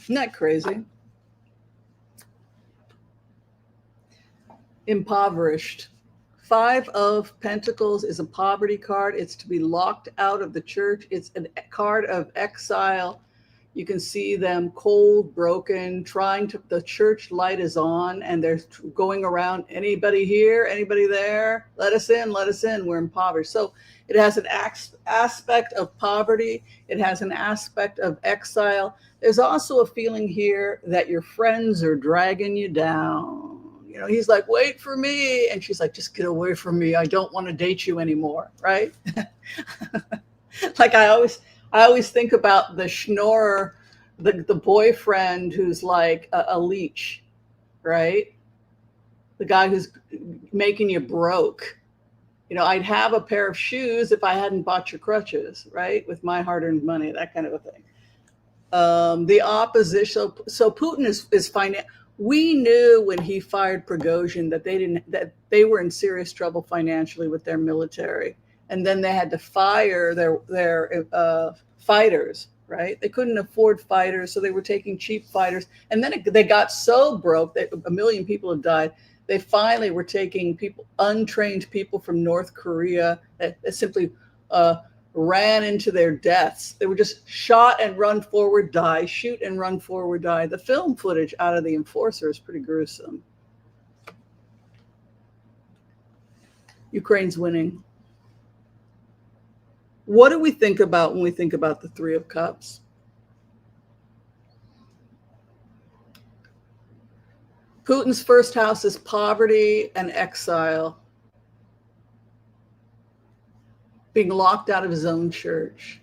Isn't that crazy? impoverished. Five of Pentacles is a poverty card. It's to be locked out of the church. It's a card of exile. You can see them cold, broken, trying to, the church light is on and they're going around. Anybody here? Anybody there? Let us in, let us in. We're impoverished. So it has an aspect of poverty. It has an aspect of exile. There's also a feeling here that your friends are dragging you down. You know, he's like, wait for me. And she's like, just get away from me. I don't want to date you anymore. Right? Like I always think about the schnorrer, the boyfriend who's like a leech, right? The guy who's making you broke. You know, I'd have a pair of shoes if I hadn't bought your crutches, right? With my hard-earned money, that kind of a thing. The opposition. So Putin is financial. We knew when he fired Prigozhin that they were in serious trouble financially with their military, and then they had to fire their fighters. Right? They couldn't afford fighters, so they were taking cheap fighters, and then they got so broke that 1 million people have died. They finally were taking untrained people from North Korea that simply ran into their deaths. They were just shot and run forward, die, shoot and run forward, die. The film footage out of the enforcer is pretty gruesome. Ukraine's winning. What do we think about when we think about the Three of Cups? Putin's first house is poverty and exile. Being locked out of his own church.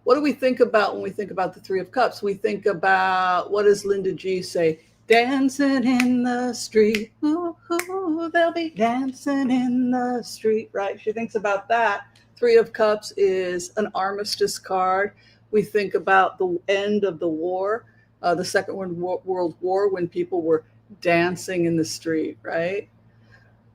What do we think about when we think about the Three of Cups? We think about, what does Linda G say? Dancing in the street. Ooh, ooh, they'll be dancing in the street, right? She thinks about that. Three of Cups is an armistice card. We think about the end of the war, the Second World War, when people were dancing in the street, right?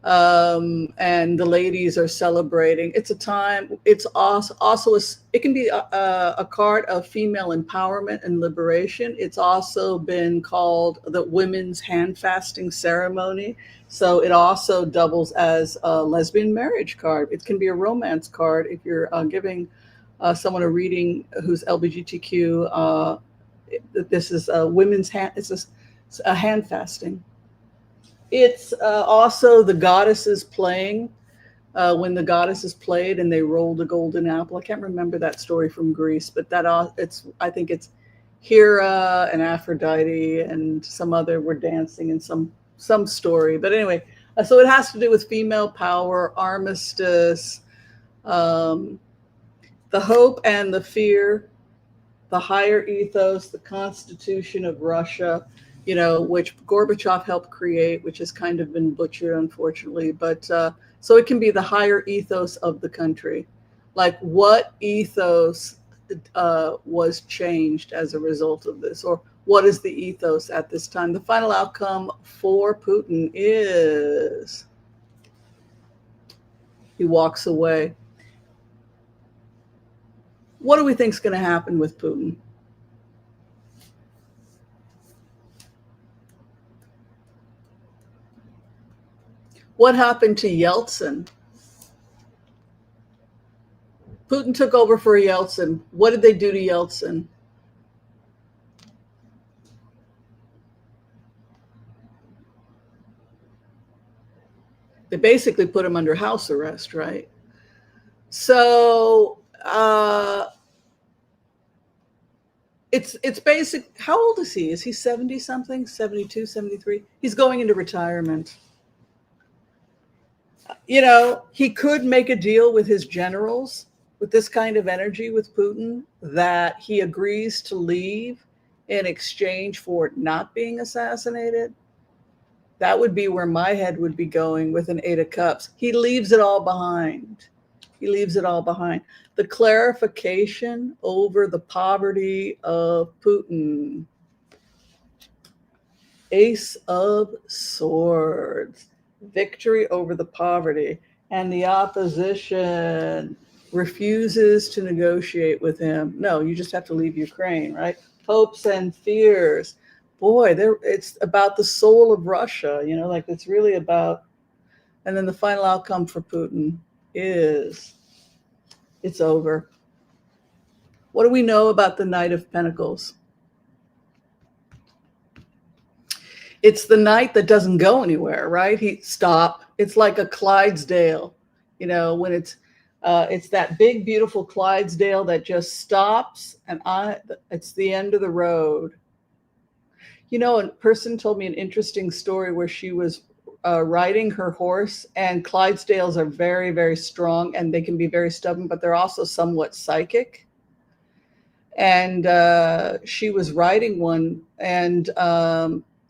And the ladies are celebrating. It's a time. It's also it can be a card of female empowerment and liberation. It's also been called the women's hand fasting ceremony. So it also doubles as a lesbian marriage card. It can be a romance card if you're giving someone a reading who's LGBTQ. This is a women's hand. It's a hand fasting. It's also the goddesses playing. When the goddesses played and they rolled a golden apple. I can't remember that story from Greece, but I think it's Hera and Aphrodite and some other were dancing in some story. But anyway, so it has to do with female power, armistice, the hope and the fear, the higher ethos, the Constitution of Russia, you know, which Gorbachev helped create, which has kind of been butchered, unfortunately. But so it can be the higher ethos of the country. Like what ethos was changed as a result of this? Or what is the ethos at this time? The final outcome for Putin is he walks away. What do we think is going to happen with Putin? What happened to Yeltsin? Putin took over for Yeltsin. What did they do to Yeltsin? They basically put him under house arrest, right? So it's basic. How old is he? Is he 70 something? 72, 73? He's going into retirement. You know, he could make a deal with his generals with this kind of energy with Putin that he agrees to leave in exchange for not being assassinated. That would be where my head would be going with an Eight of Cups. He leaves it all behind. He leaves it all behind. The clarification over the poverty of Putin. Ace of Swords. Victory over the poverty. And the opposition refuses to negotiate with him. No, you just have to leave Ukraine, right? Hopes and fears. boy, there it's about the soul of Russia, like it's really about. And then the final outcome for Putin is it's over. What do we know about the Knight of Pentacles? It's the knight that doesn't go anywhere, right? Stop. It's like a Clydesdale, when it's that big, beautiful Clydesdale that just stops, and it's the end of the road. A person told me an interesting story where she was riding her horse, and Clydesdales are very, very strong, and they can be very stubborn, but they're also somewhat psychic. And she was riding one, and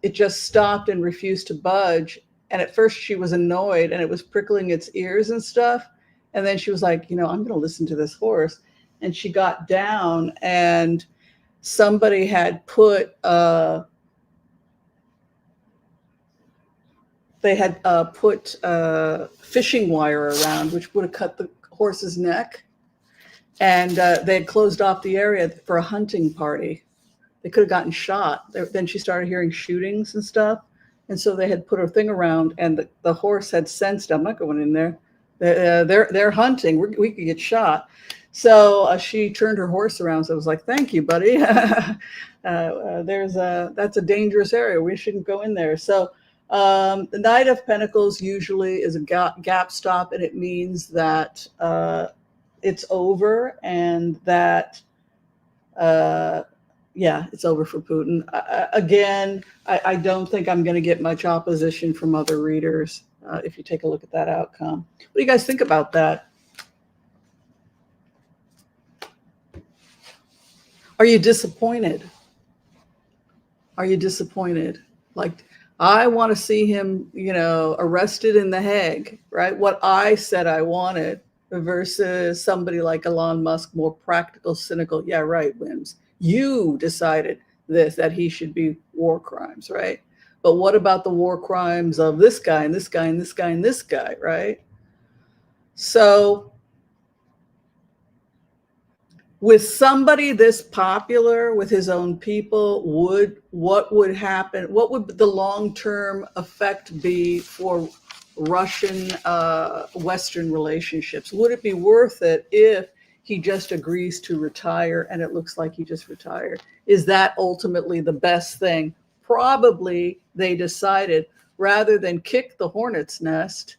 it just stopped and refused to budge. And at first she was annoyed, and it was prickling its ears and stuff. And then she was like, I'm going to listen to this horse. And she got down, and somebody had put fishing wire around, which would have cut the horse's neck. And they had closed off the area for a hunting party. They could have gotten shot. Then she started hearing shootings and stuff. And so they had put a thing around, and the horse had sensed, I'm not going in there. They're hunting. We could get shot. So she turned her horse around. So I was like, thank you, buddy. That's a dangerous area. We shouldn't go in there. So the Knight of Pentacles usually is a gap stop, and it means that it's over, and that it's over for Putin. I don't think I'm going to get much opposition from other readers if you take a look at that outcome. What do you guys think about that? Are you disappointed? Are you disappointed? Like, I want to see him, arrested in The Hague, right? What I said I wanted, versus somebody like Elon Musk, more practical, cynical. Yeah, right, Whims. You decided that he should be war crimes, right? But what about the war crimes of this guy and this guy and this guy and this guy, right? So with somebody this popular with his own people, what would happen? What would the long-term effect be for Russian Western relationships? Would it be worth it if he just agrees to retire, and it looks like he just retired? Is that ultimately the best thing? Probably they decided, rather than kick the hornet's nest,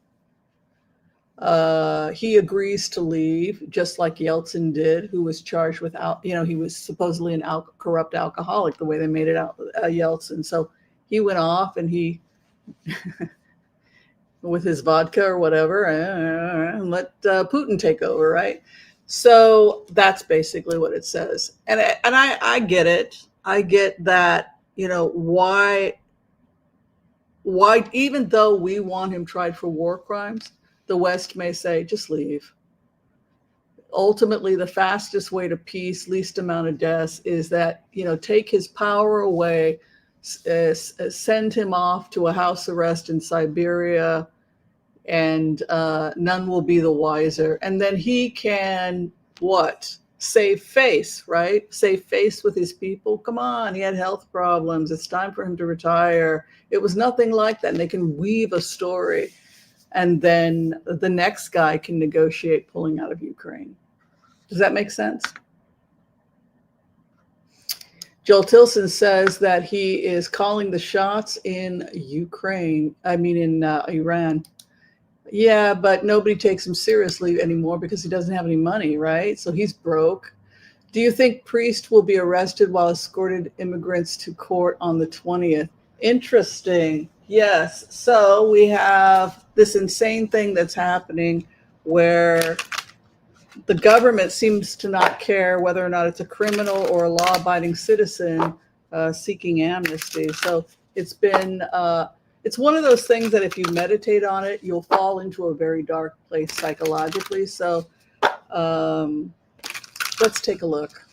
he agrees to leave, just like Yeltsin did, who was charged with, he was supposedly an corrupt alcoholic, the way they made it out, Yeltsin. So he went off, and he, with his vodka or whatever, and let Putin take over, right? So that's basically what it says. And I get it. I get that, why, even though we want him tried for war crimes, the West may say, just leave. Ultimately, the fastest way to peace, least amount of deaths, is that, take his power away, send him off to a house arrest in Siberia, and none will be the wiser. And then he can, save face, right? Save face with his people. Come on, he had health problems. It's time for him to retire. It was nothing like that. And they can weave a story. And then the next guy can negotiate pulling out of Ukraine. Does that make sense? Joel Tilson says that he is calling the shots in Iran. Yeah, but nobody takes him seriously anymore because he doesn't have any money, right? So he's broke. Do you think Priest will be arrested while escorted immigrants to court on the 20th? Interesting. Yes. So we have this insane thing that's happening where the government seems to not care whether or not it's a criminal or a law-abiding citizen seeking amnesty. So it's been, it's one of those things that if you meditate on it, you'll fall into a very dark place psychologically. So let's take a look.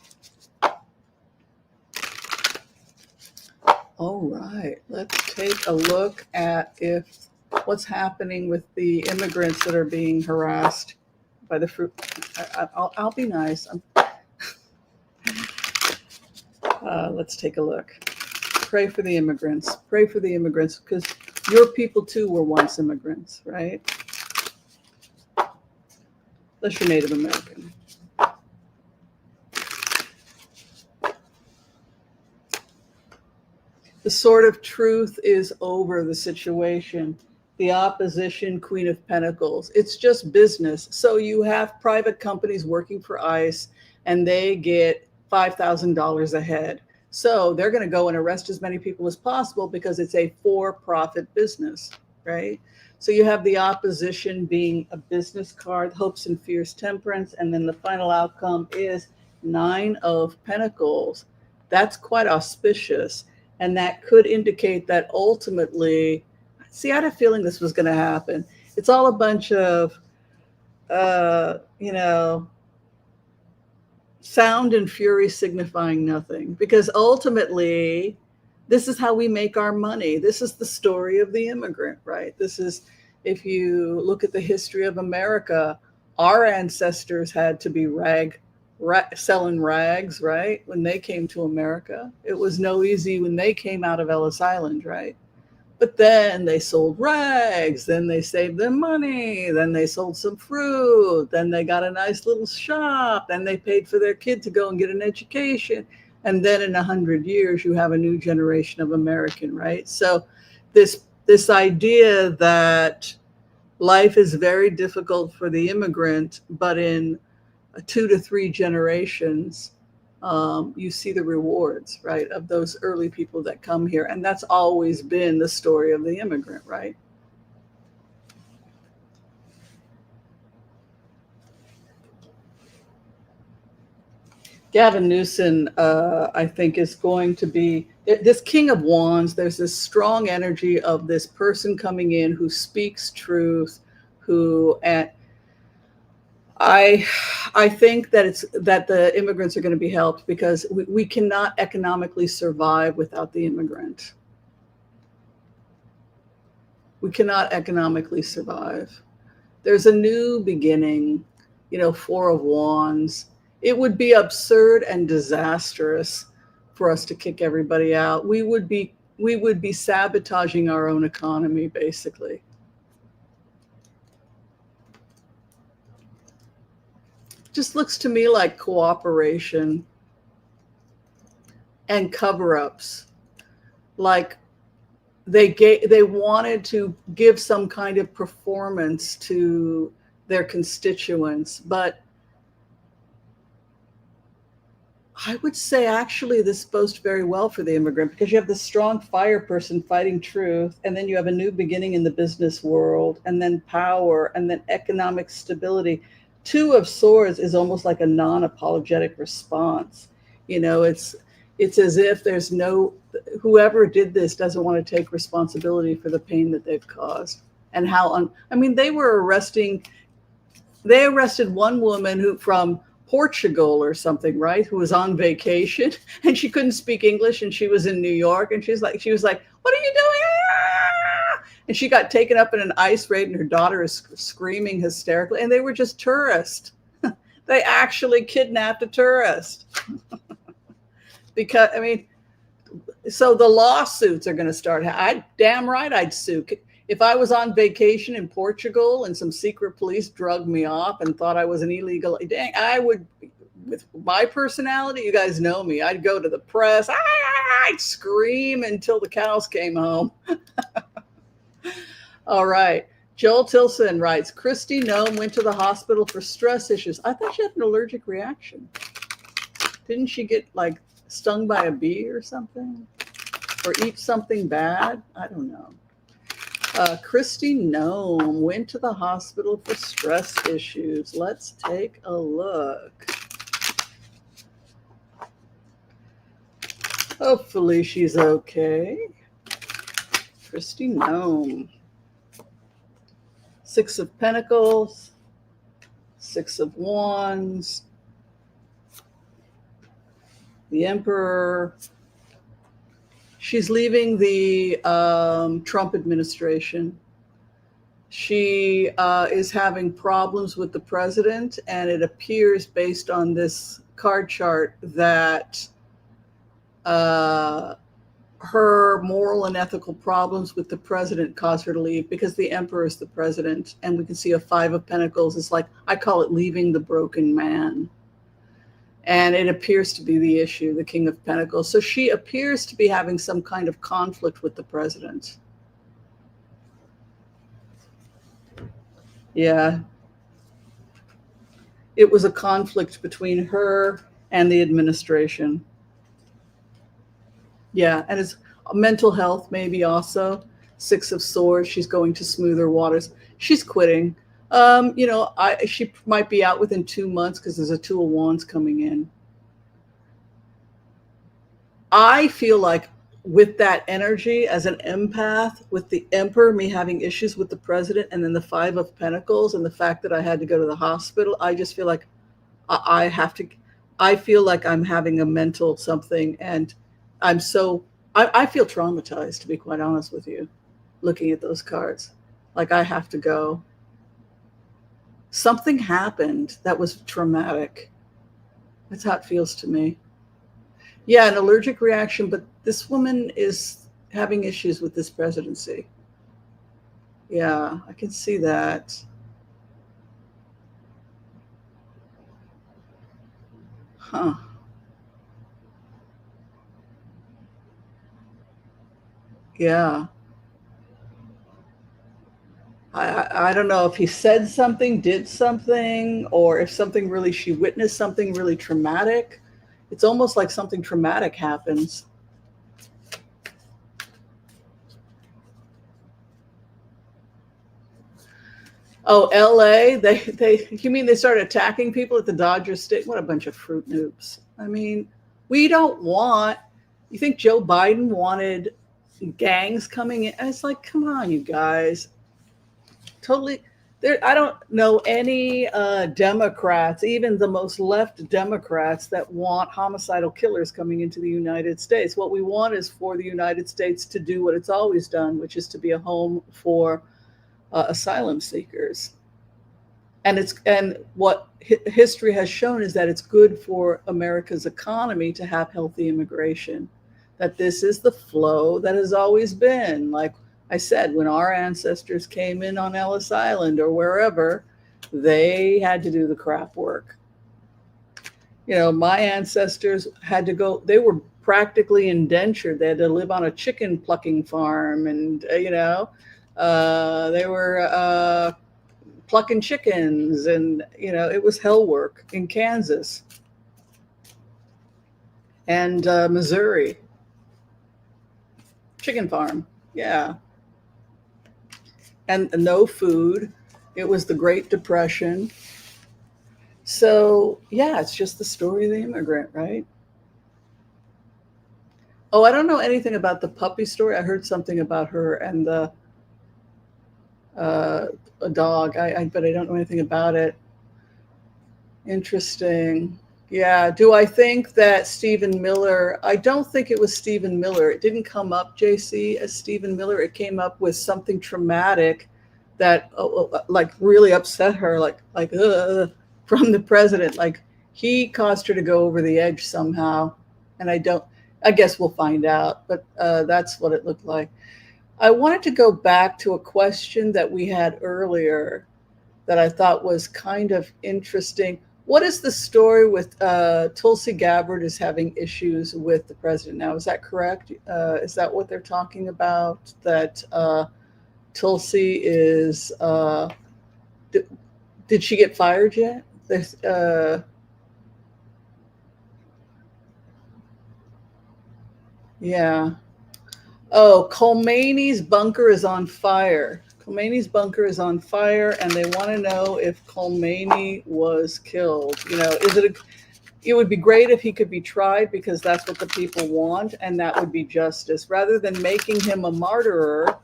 All right, let's take a look at what's happening with the immigrants that are being harassed by the fruit. I'll be nice. Let's take a look. Pray for the immigrants. Pray for the immigrants, because your people too were once immigrants, right? Unless you're Native American. The sword of truth is over the situation. The opposition, Queen of Pentacles. It's just business. So you have private companies working for ICE, and they get $5,000 a head. So they're going to go and arrest as many people as possible because it's a for-profit business, right? So you have the opposition being a business card, hopes and fears, temperance, and then the final outcome is 9 of Pentacles. That's quite auspicious. And that could indicate that ultimately, see, I had a feeling this was going to happen. It's all a bunch of, sound and fury signifying nothing. Because ultimately, this is how we make our money. This is the story of the immigrant, right? This is, if you look at the history of America, our ancestors had to be selling rags, right? When they came to America, it was no easy when they came out of Ellis Island, right? But then they sold rags, then they saved them money, then they sold some fruit, then they got a nice little shop, then they paid for their kid to go and get an education. And then in 100 years, you have a new generation of American, right? So this idea that life is very difficult for the immigrant, but in 2 to 3 generations, you see the rewards, right, of those early people that come here. And that's always been the story of the immigrant, right? Gavin Newsom, I think, is going to be this King of Wands. There's this strong energy of this person coming in who speaks truth, and I think that the immigrants are going to be helped, because we cannot economically survive without the immigrant. We cannot economically survive. There's a new beginning, 4 of Wands. It would be absurd and disastrous for us to kick everybody out. We would be sabotaging our own economy, basically. Just looks to me like cooperation and cover-ups. Like they wanted to give some kind of performance to their constituents, but I would say actually this bodes very well for the immigrant, because you have this strong fire person fighting truth, and then you have a new beginning in the business world, and then power, and then economic stability. 2 of Swords is almost like a non-apologetic response. It's as if there's whoever did this doesn't want to take responsibility for the pain that they've caused. And they arrested one woman from Portugal or something, right? Who was on vacation, and she couldn't speak English, and she was in New York, and she was like, "What are you doing?" And she got taken up in an ICE raid, and her daughter is screaming hysterically. And they were just tourists. They actually kidnapped a tourist. Because, so the lawsuits are going to start. Damn right I'd sue. If I was on vacation in Portugal and some secret police drugged me off and thought I was an illegal, dang, I would, with my personality, you guys know me, I'd go to the press. I'd scream until the cows came home. All right. Joel Tilson writes, Christy Nome went to the hospital for stress issues. I thought she had an allergic reaction. Didn't she get stung by a bee or something? Or eat something bad? I don't know. Christy Nome went to the hospital for stress issues. Let's take a look. Hopefully she's okay. Christy Nome. 6 of Pentacles, 6 of Wands, the Emperor. She's leaving the Trump administration. She is having problems with the president, and it appears, based on this card chart, that her moral and ethical problems with the president caused her to leave because the emperor is the president. And we can see a Five of Pentacles. It's like, I call it leaving the broken man. And it appears to be the issue, the King of Pentacles. So she appears to be having some kind of conflict with the president. Yeah. It was a conflict between her and the administration. Yeah, and it's mental health maybe also. Six of Swords, she's going to smoother waters. She's quitting. She might be out within 2 months because there's a Two of Wands coming in. I feel like with that energy as an empath, with the Emperor, me having issues with the president, and then the Five of Pentacles, and the fact that I had to go to the hospital, I just feel like I have to, I feel like I'm having a mental something, and I feel traumatized, to be quite honest with you, looking at those cards. Like I have to go. Something happened that was traumatic. That's how it feels to me. Yeah, an allergic reaction, but this woman is having issues with this presidency. Yeah, I can see that. Huh. Yeah. I don't know if he said something, did something, or if something really, she witnessed something really traumatic. It's almost like something traumatic happens. Oh, LA, you mean they started attacking people at the Dodger Stadium? What a bunch of fruit noobs. I mean, we don't want, you think Joe Biden wanted gangs coming in? And it's like, come on, you guys. Totally. There, I don't know any Democrats, even the most left Democrats, that want homicidal killers coming into the United States. What we want is for the United States to do what it's always done, which is to be a home for asylum seekers. And what history has shown is that it's good for America's economy to have healthy immigration. That this is the flow that has always been. Like I said, when our ancestors came in on Ellis Island or wherever, they had to do the crap work. You know, my ancestors had to go, they were practically indentured. They had to live on a chicken plucking farm, and, they were plucking chickens, and, it was hell work in Kansas and Missouri. Chicken farm. Yeah. And no food. It was the Great Depression. So, yeah, it's just the story of the immigrant, right? Oh, I don't know anything about the puppy story. I heard something about her and a dog, but I don't know anything about it. Interesting. Yeah. Do I think that Stephen Miller? I don't think it was Stephen Miller. It didn't come up, JC, as Stephen Miller. It came up with something traumatic that like really upset her, from the president. Like he caused her to go over the edge somehow. And I guess we'll find out, but that's what it looked like. I wanted to go back to a question that we had earlier that I thought was kind of interesting. What is the story with Tulsi Gabbard is having issues with the president now? Is that correct? Is that what they're talking about? That Tulsi is, did she get fired yet? Yeah. Oh, Khomeini's bunker is on fire. Khomeini's bunker is on fire, and they want to know if Khomeini was killed. It would be great if he could be tried, because that's what the people want, and that would be justice. Rather than making him a martyr,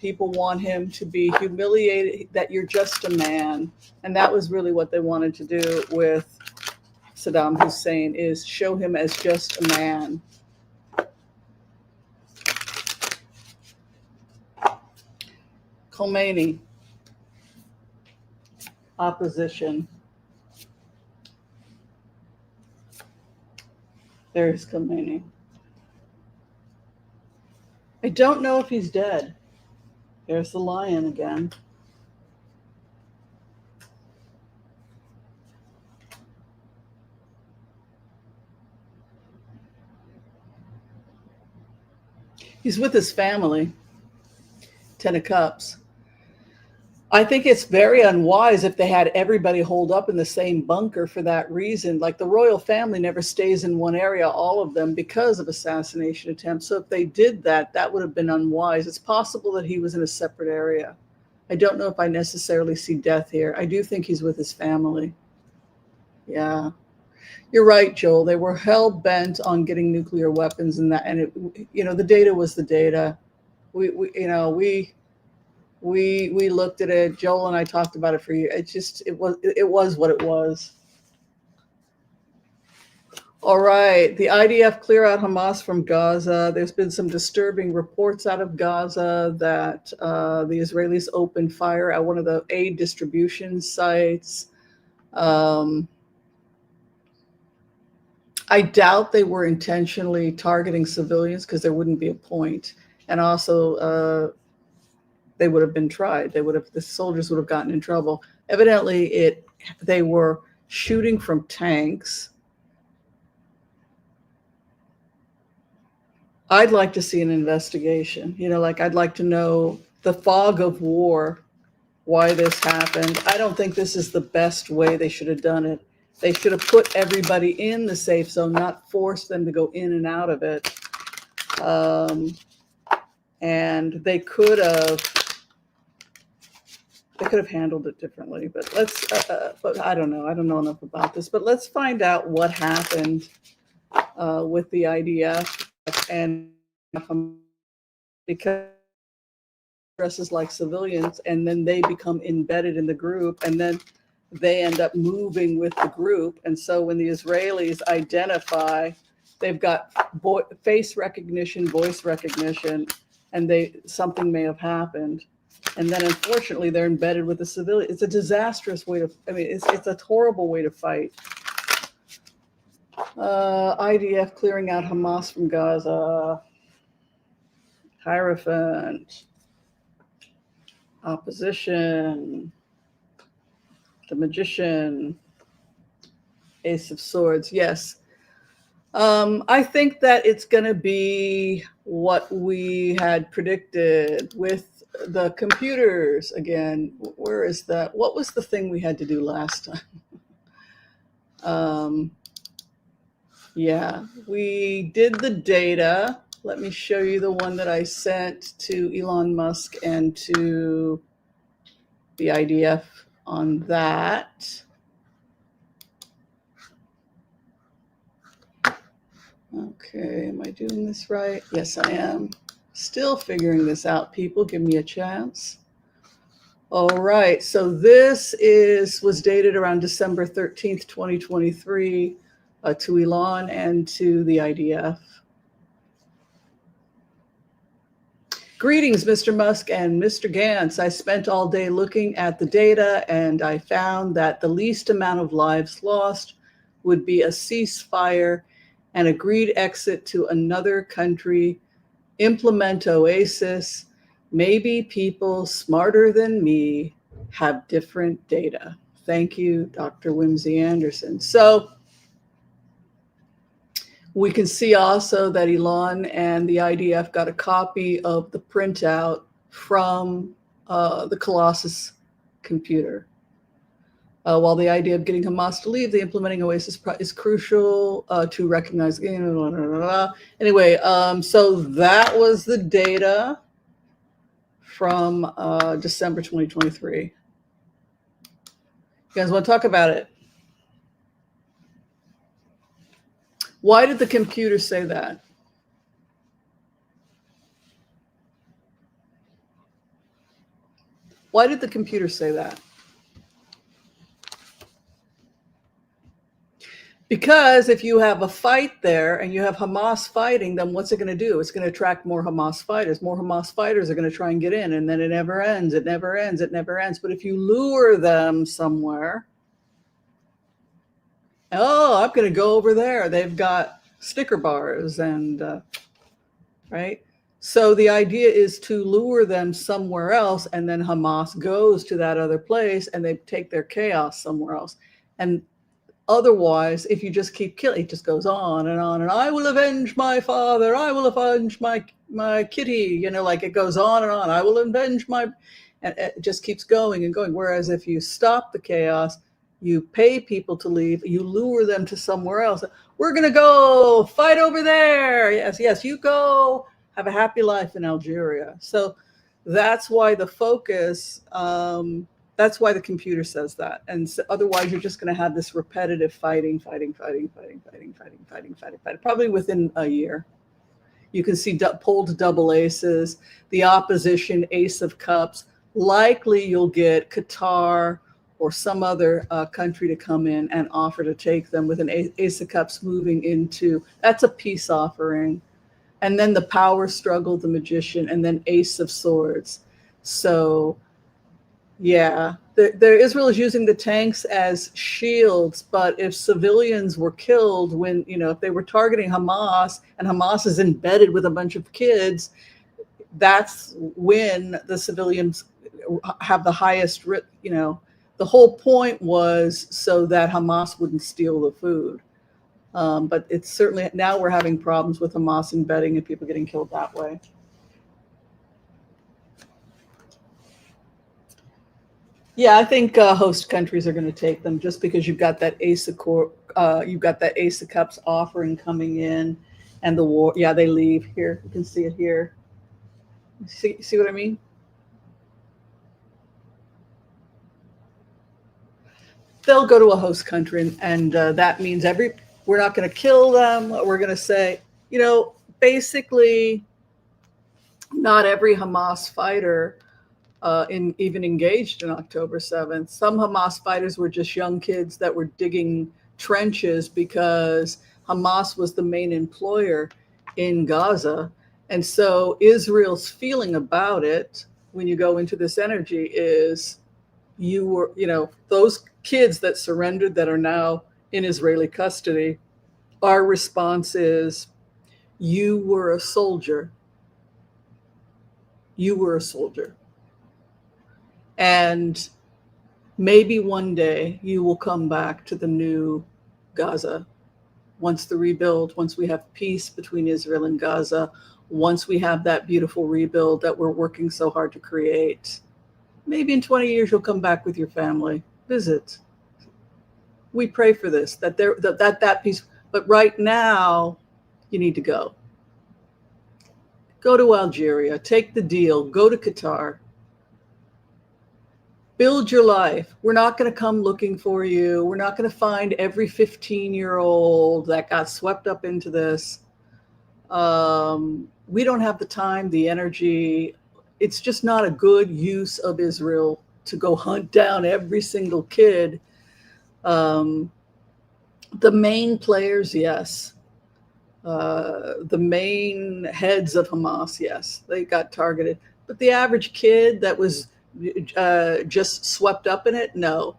people want him to be humiliated, that you're just a man. And that was really what they wanted to do with Saddam Hussein, is show him as just a man. Khomeini, opposition. There's Khomeini. I don't know if he's dead. There's the lion again. He's with his family. 10 of Cups. I think it's very unwise if they had everybody holed up in the same bunker for that reason. Like the royal family never stays in one area, all of them, because of assassination attempts. So if they did that, that would have been unwise. It's possible that he was in a separate area. I don't know if I necessarily see death here. I do think he's with his family. Yeah. You're right, Joel. They were hell bent on getting nuclear weapons and that, and the data was the data. We looked at it. Joel and I talked about it for years. It was what it was. All right, the IDF clear out Hamas from Gaza. There's been some disturbing reports out of Gaza that the Israelis opened fire at one of the aid distribution sites. I doubt they were intentionally targeting civilians because there wouldn't be a point. And also, they would have been tried. The soldiers would have gotten in trouble. Evidently, they were shooting from tanks. I'd like to see an investigation. I'd like to know the fog of war, why this happened. I don't think this is the best way they should have done it. They should have put everybody in the safe zone, not forced them to go in and out of it. And they could have handled it differently. But but I don't know. I don't know enough about this. But let's find out what happened with the IDF and because dresses like civilians, and then they become embedded in the group, and then they end up moving with the group. And so when the Israelis identify, they've got face recognition, voice recognition, and something may have happened. And then unfortunately they're embedded with the civilian. It's a disastrous way it's a horrible way to fight. IDF clearing out Hamas from Gaza. Hierophant. Opposition. The Magician. Ace of Swords. Yes. I think that it's going to be what we had predicted with the computers again. Where is that? What was the thing we had to do last time? Yeah, we did the data. Let me show you the one that I sent to Elon Musk and to the IDF on that. Okay, am I doing this right? Yes, I am. Still figuring this out, people. Give me a chance. All right, so this was dated around December 13th, 2023, to Elon and to the IDF. Greetings, Mr. Musk and Mr. Gantz. I spent all day looking at the data, and I found that the least amount of lives lost would be a ceasefire, an agreed exit to another country, implement OASIS. Maybe people smarter than me have different data. Thank you, Dr. Whimsy Anderson. So we can see also that Elon and the IDF got a copy of the printout from the Colossus computer. While the idea of getting Hamas to leave, the implementing OASIS is crucial to recognize. Anyway, so that was the data from December 2023. You guys want to talk about it? Why did the computer say that? Why did the computer say that? Because if you have a fight there and you have Hamas fighting, then what's it going to do? It's going to attract more Hamas fighters. More Hamas fighters are going to try and get in, and then it never ends. It never ends. It never ends. But if you lure them somewhere, I'm going to go over there. They've got sticker bars and, right? So the idea is to lure them somewhere else, and then Hamas goes to that other place and they take their chaos somewhere else. And otherwise, if you just keep killing, it just goes on and on. And I will avenge my father. I will avenge my kitty. You know, like it goes on and on. I will avenge my, and it just keeps going and going. Whereas if you stop the chaos, you pay people to leave, you lure them to somewhere else. We're going to go fight over there. Yes, yes, you go have a happy life in Algeria. So that's why the focus, that's why the computer says that. And so otherwise, you're just going to have this repetitive fighting, probably within a year. You can see pulled double aces, the opposition ace of cups. Likely you'll get Qatar or some other country to come in and offer to take them with an ace of cups moving into, that's a peace offering. And then the power struggle, the magician, and then ace of swords. So yeah, Israel is using the tanks as shields, but if civilians were killed when, you know, if they were targeting Hamas and Hamas is embedded with a bunch of kids, that's when the civilians have the highest, you know, the whole point was so that Hamas wouldn't steal the food. But it's certainly, now we're having problems with Hamas embedding and people getting killed that way. Yeah, I think host countries are going to take them just because you've got that ace of cups offering coming in, and the war. Yeah, they leave here. You can see it here. See what I mean? They'll go to a host country, and that means we're not going to kill them. We're going to say, you know, basically, not every Hamas fighter even engaged in October 7th. Some Hamas fighters were just young kids that were digging trenches because Hamas was the main employer in Gaza. And so Israel's feeling about it when you go into this energy is you were, you know, those kids that surrendered that are now in Israeli custody, our response is, you were a soldier. You were a soldier. And maybe one day you will come back to the new Gaza. Once we have peace between Israel and Gaza, once we have that beautiful rebuild that we're working so hard to create, maybe in 20 years you'll come back with your family, visit. We pray for this, that peace. But right now, you need to go. Go to Algeria, take the deal, go to Qatar. Build your life. We're not going to come looking for you. We're not going to find every 15-year-old that got swept up into this. We don't have the time, the energy. It's just not a good use of Israel to go hunt down every single kid. The main players, yes. The main heads of Hamas, yes, they got targeted. But the average kid that was just swept up in it, no.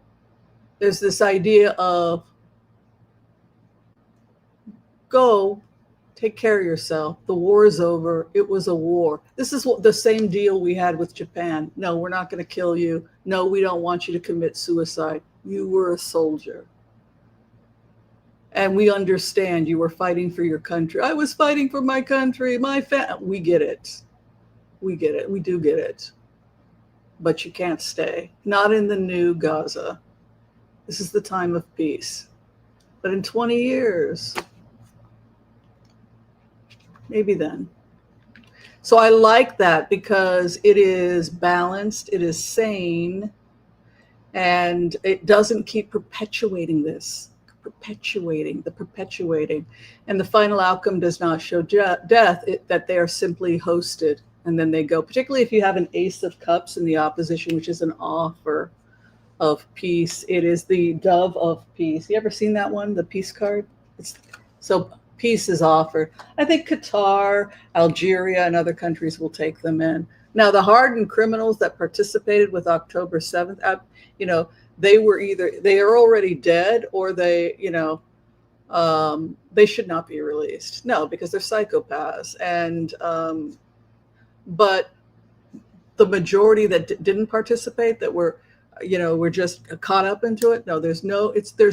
There's this idea of go, take care of yourself. The war is over. It was a war. This is the same deal we had with Japan. No, we're not going to kill you. No, we don't want you to commit suicide. You were a soldier. And we understand you were fighting for your country. I was fighting for my country, my family. We get it. We get it. We do get it. But you can't stay. Not in the new Gaza. This is the time of peace. But in 20 years, maybe then. So I like that because it is balanced, it is sane, and it doesn't keep perpetuating this. Perpetuating. And the final outcome does not show death, that they are simply hosted. And then they go, particularly if you have an ace of cups in the opposition, which is an offer of peace. It is the dove of peace. You ever seen that one, the peace card? So peace is offered. I think Qatar, Algeria, and other countries will take them in. Now, the hardened criminals that participated with October 7th, you know, they are already dead, or they should not be released. No, because they're psychopaths. And but the majority that didn't participate, that were, we're just caught up into it. No, there's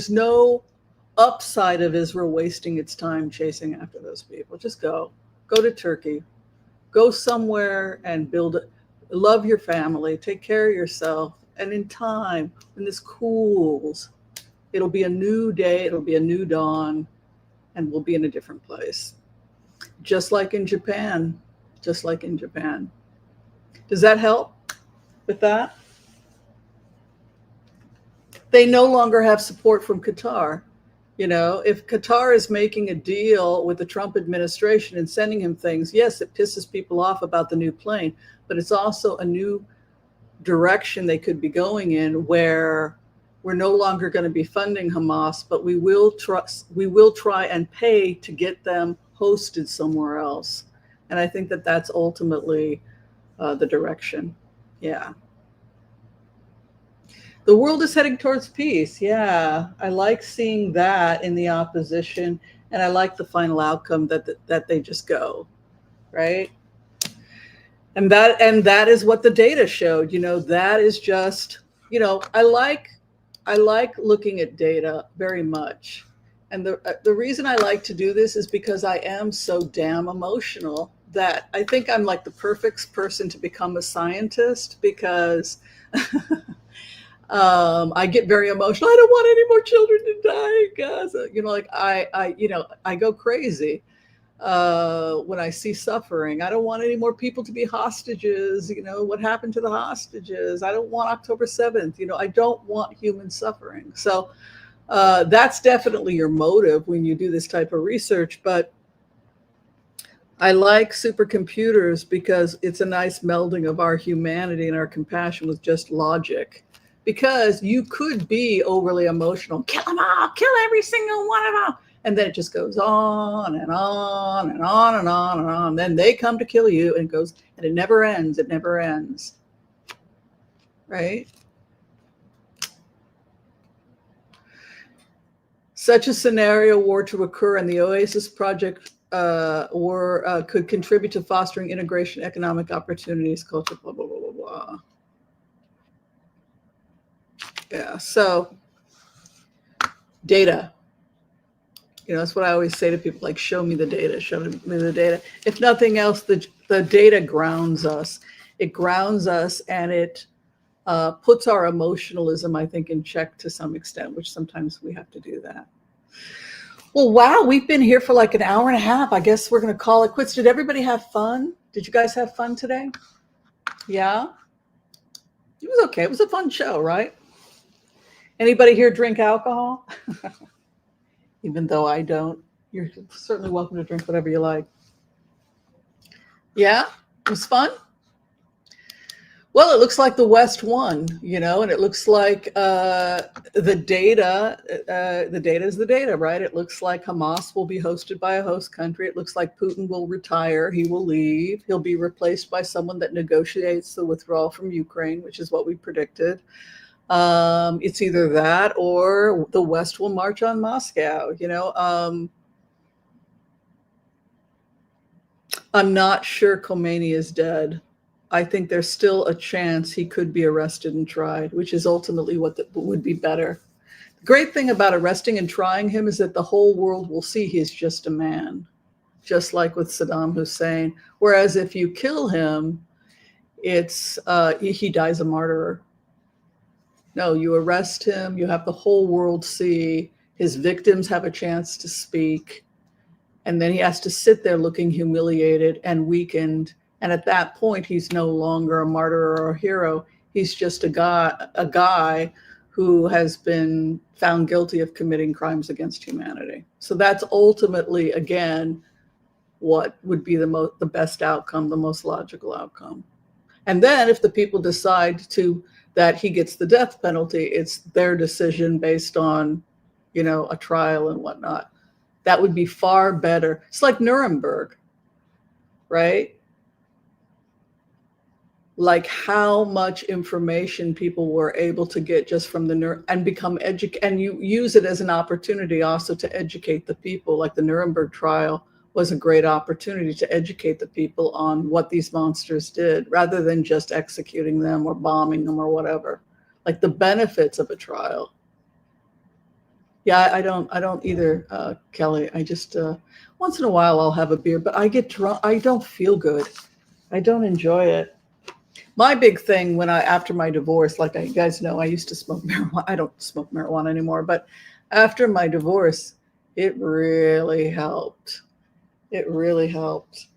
no upside of Israel wasting its time chasing after those people. Just go to Turkey, go somewhere and build it. Love your family, take care of yourself, and in time, when this cools, it'll be a new day, it'll be a new dawn, and we'll be in a different place. Just like in Japan, just like in Japan. Does that help with that? They no longer have support from Qatar. If Qatar is making a deal with the Trump administration and sending him things, yes, it pisses people off about the new plane, but it's also a new direction they could be going in, where we're no longer going to be funding Hamas, but we will try and pay to get them hosted somewhere else. And I think that that's ultimately the direction. Yeah. The world is heading towards peace. Yeah, I like seeing that in the opposition, and I like the final outcome that they just go, right? And that is what the data showed. That is just, I like looking at data very much. And the reason I like to do this is because I am so damn emotional that I think I'm like the perfect person to become a scientist, because I get very emotional. I don't want any more children to die in Gaza. Like I go crazy when I see suffering. I don't want any more people to be hostages. What happened to the hostages? I don't want October 7th. I don't want human suffering. So that's definitely your motive when you do this type of research. But I like supercomputers because it's a nice melding of our humanity and our compassion with just logic. Because you could be overly emotional, kill them all, kill every single one of them. And then it just goes on and on and on and on and on. Then they come to kill you, and it never ends. It never ends. Right? Such a scenario were to occur, and the Oasis Project could contribute to fostering integration, economic opportunities, culture, blah, blah, blah, blah, blah. Yeah, so data. That's what I always say to people, like, show me the data, show me the data. If nothing else, the data grounds us. It grounds us, and it puts our emotionalism, I think, in check to some extent, which sometimes we have to do that. Well, wow, we've been here for like an hour and a half. I guess we're going to call it quits. Did everybody have fun? Did you guys have fun today? Yeah? It was okay. It was a fun show, right? Anybody here drink alcohol? Even though I don't. You're certainly welcome to drink whatever you like. Yeah? It was fun? Well, it looks like the West won, and it looks like the data is the data, right? It looks like Hamas will be hosted by a host country. It looks like Putin will retire. He will leave. He'll be replaced by someone that negotiates the withdrawal from Ukraine, which is what we predicted. It's either that or the West will march on Moscow. I'm not sure Khomeini is dead. I think there's still a chance he could be arrested and tried, which is ultimately what would be better. The great thing about arresting and trying him is that the whole world will see he's just a man, just like with Saddam Hussein. Whereas if you kill him, it's he dies a martyr. No, you arrest him, you have the whole world see, his victims have a chance to speak, and then he has to sit there looking humiliated and weakened. And at that point, he's no longer a martyr or a hero. He's just a guy who has been found guilty of committing crimes against humanity. So that's ultimately, again, what would be the best outcome, the most logical outcome. And then if the people decide that he gets the death penalty, it's their decision based on, a trial and whatnot. That would be far better. It's like Nuremberg, right? Like how much information people were able to get just from and become educated, and you use it as an opportunity also to educate the people. Like the Nuremberg trial was a great opportunity to educate the people on what these monsters did rather than just executing them or bombing them or whatever. Like the benefits of a trial. Yeah, I don't either, Kelly. I just, once in a while I'll have a beer, but I get drunk. I don't feel good. I don't enjoy it. My big thing after my divorce, like you guys know, I used to smoke marijuana. I don't smoke marijuana anymore, but after my divorce, it really helped. It really helped.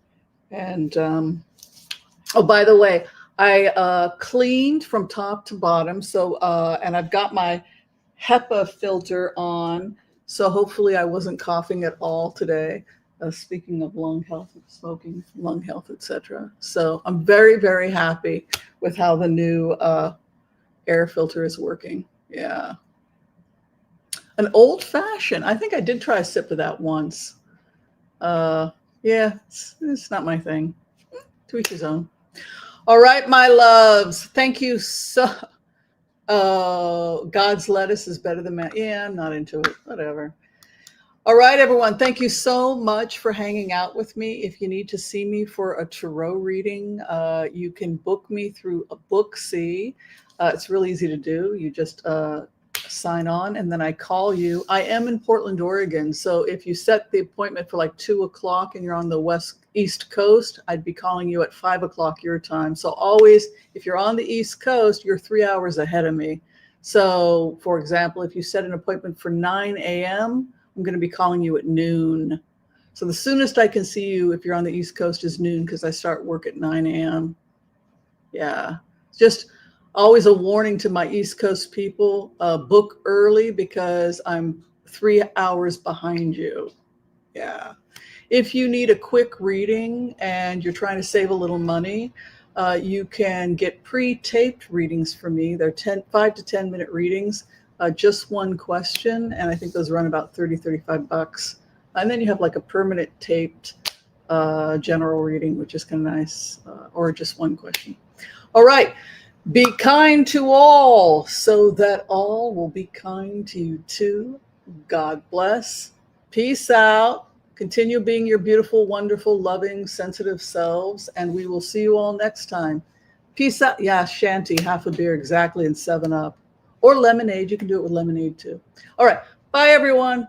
And oh, by the way, I cleaned from top to bottom. So and I've got my HEPA filter on, so hopefully I wasn't coughing at all today. Speaking of lung health, smoking, lung health, etc. So I'm very, very happy with how the new air filter is working. Yeah. An old fashioned. I think I did try a sip of that once. Yeah, it's not my thing. To each his own. All right, my loves. Thank you so. God's lettuce is better than man. Yeah, I'm not into it. Whatever. All right, everyone. Thank you so much for hanging out with me. If you need to see me for a tarot reading, you can book me through a Booksy. It's really easy to do. You just sign on and then I call you. I am in Portland, Oregon. So if you set the appointment for like 2:00 and you're on the East Coast, I'd be calling you at 5:00 your time. So always, if you're on the East Coast, you're 3 hours ahead of me. So for example, if you set an appointment for 9 a.m., I'm going to be calling you at noon. So the soonest I can see you if you're on the East Coast is noon because I start work at 9 a.m. Yeah, just always a warning to my East Coast people, book early because I'm 3 hours behind you. Yeah. If you need a quick reading and you're trying to save a little money, you can get pre-taped readings from me. They're 5 to 10 minute readings, just one question. And I think those run about $30-$35. And then you have like a permanent taped general reading, which is kind of nice, or just one question. All right. Be kind to all so that all will be kind to you too. God bless. Peace out. Continue being your beautiful, wonderful, loving, sensitive selves. And we will see you all next time. Peace out. Yeah, shanty, half a beer exactly, and 7-Up. Or lemonade. You can do it with lemonade too. All right. Bye, everyone.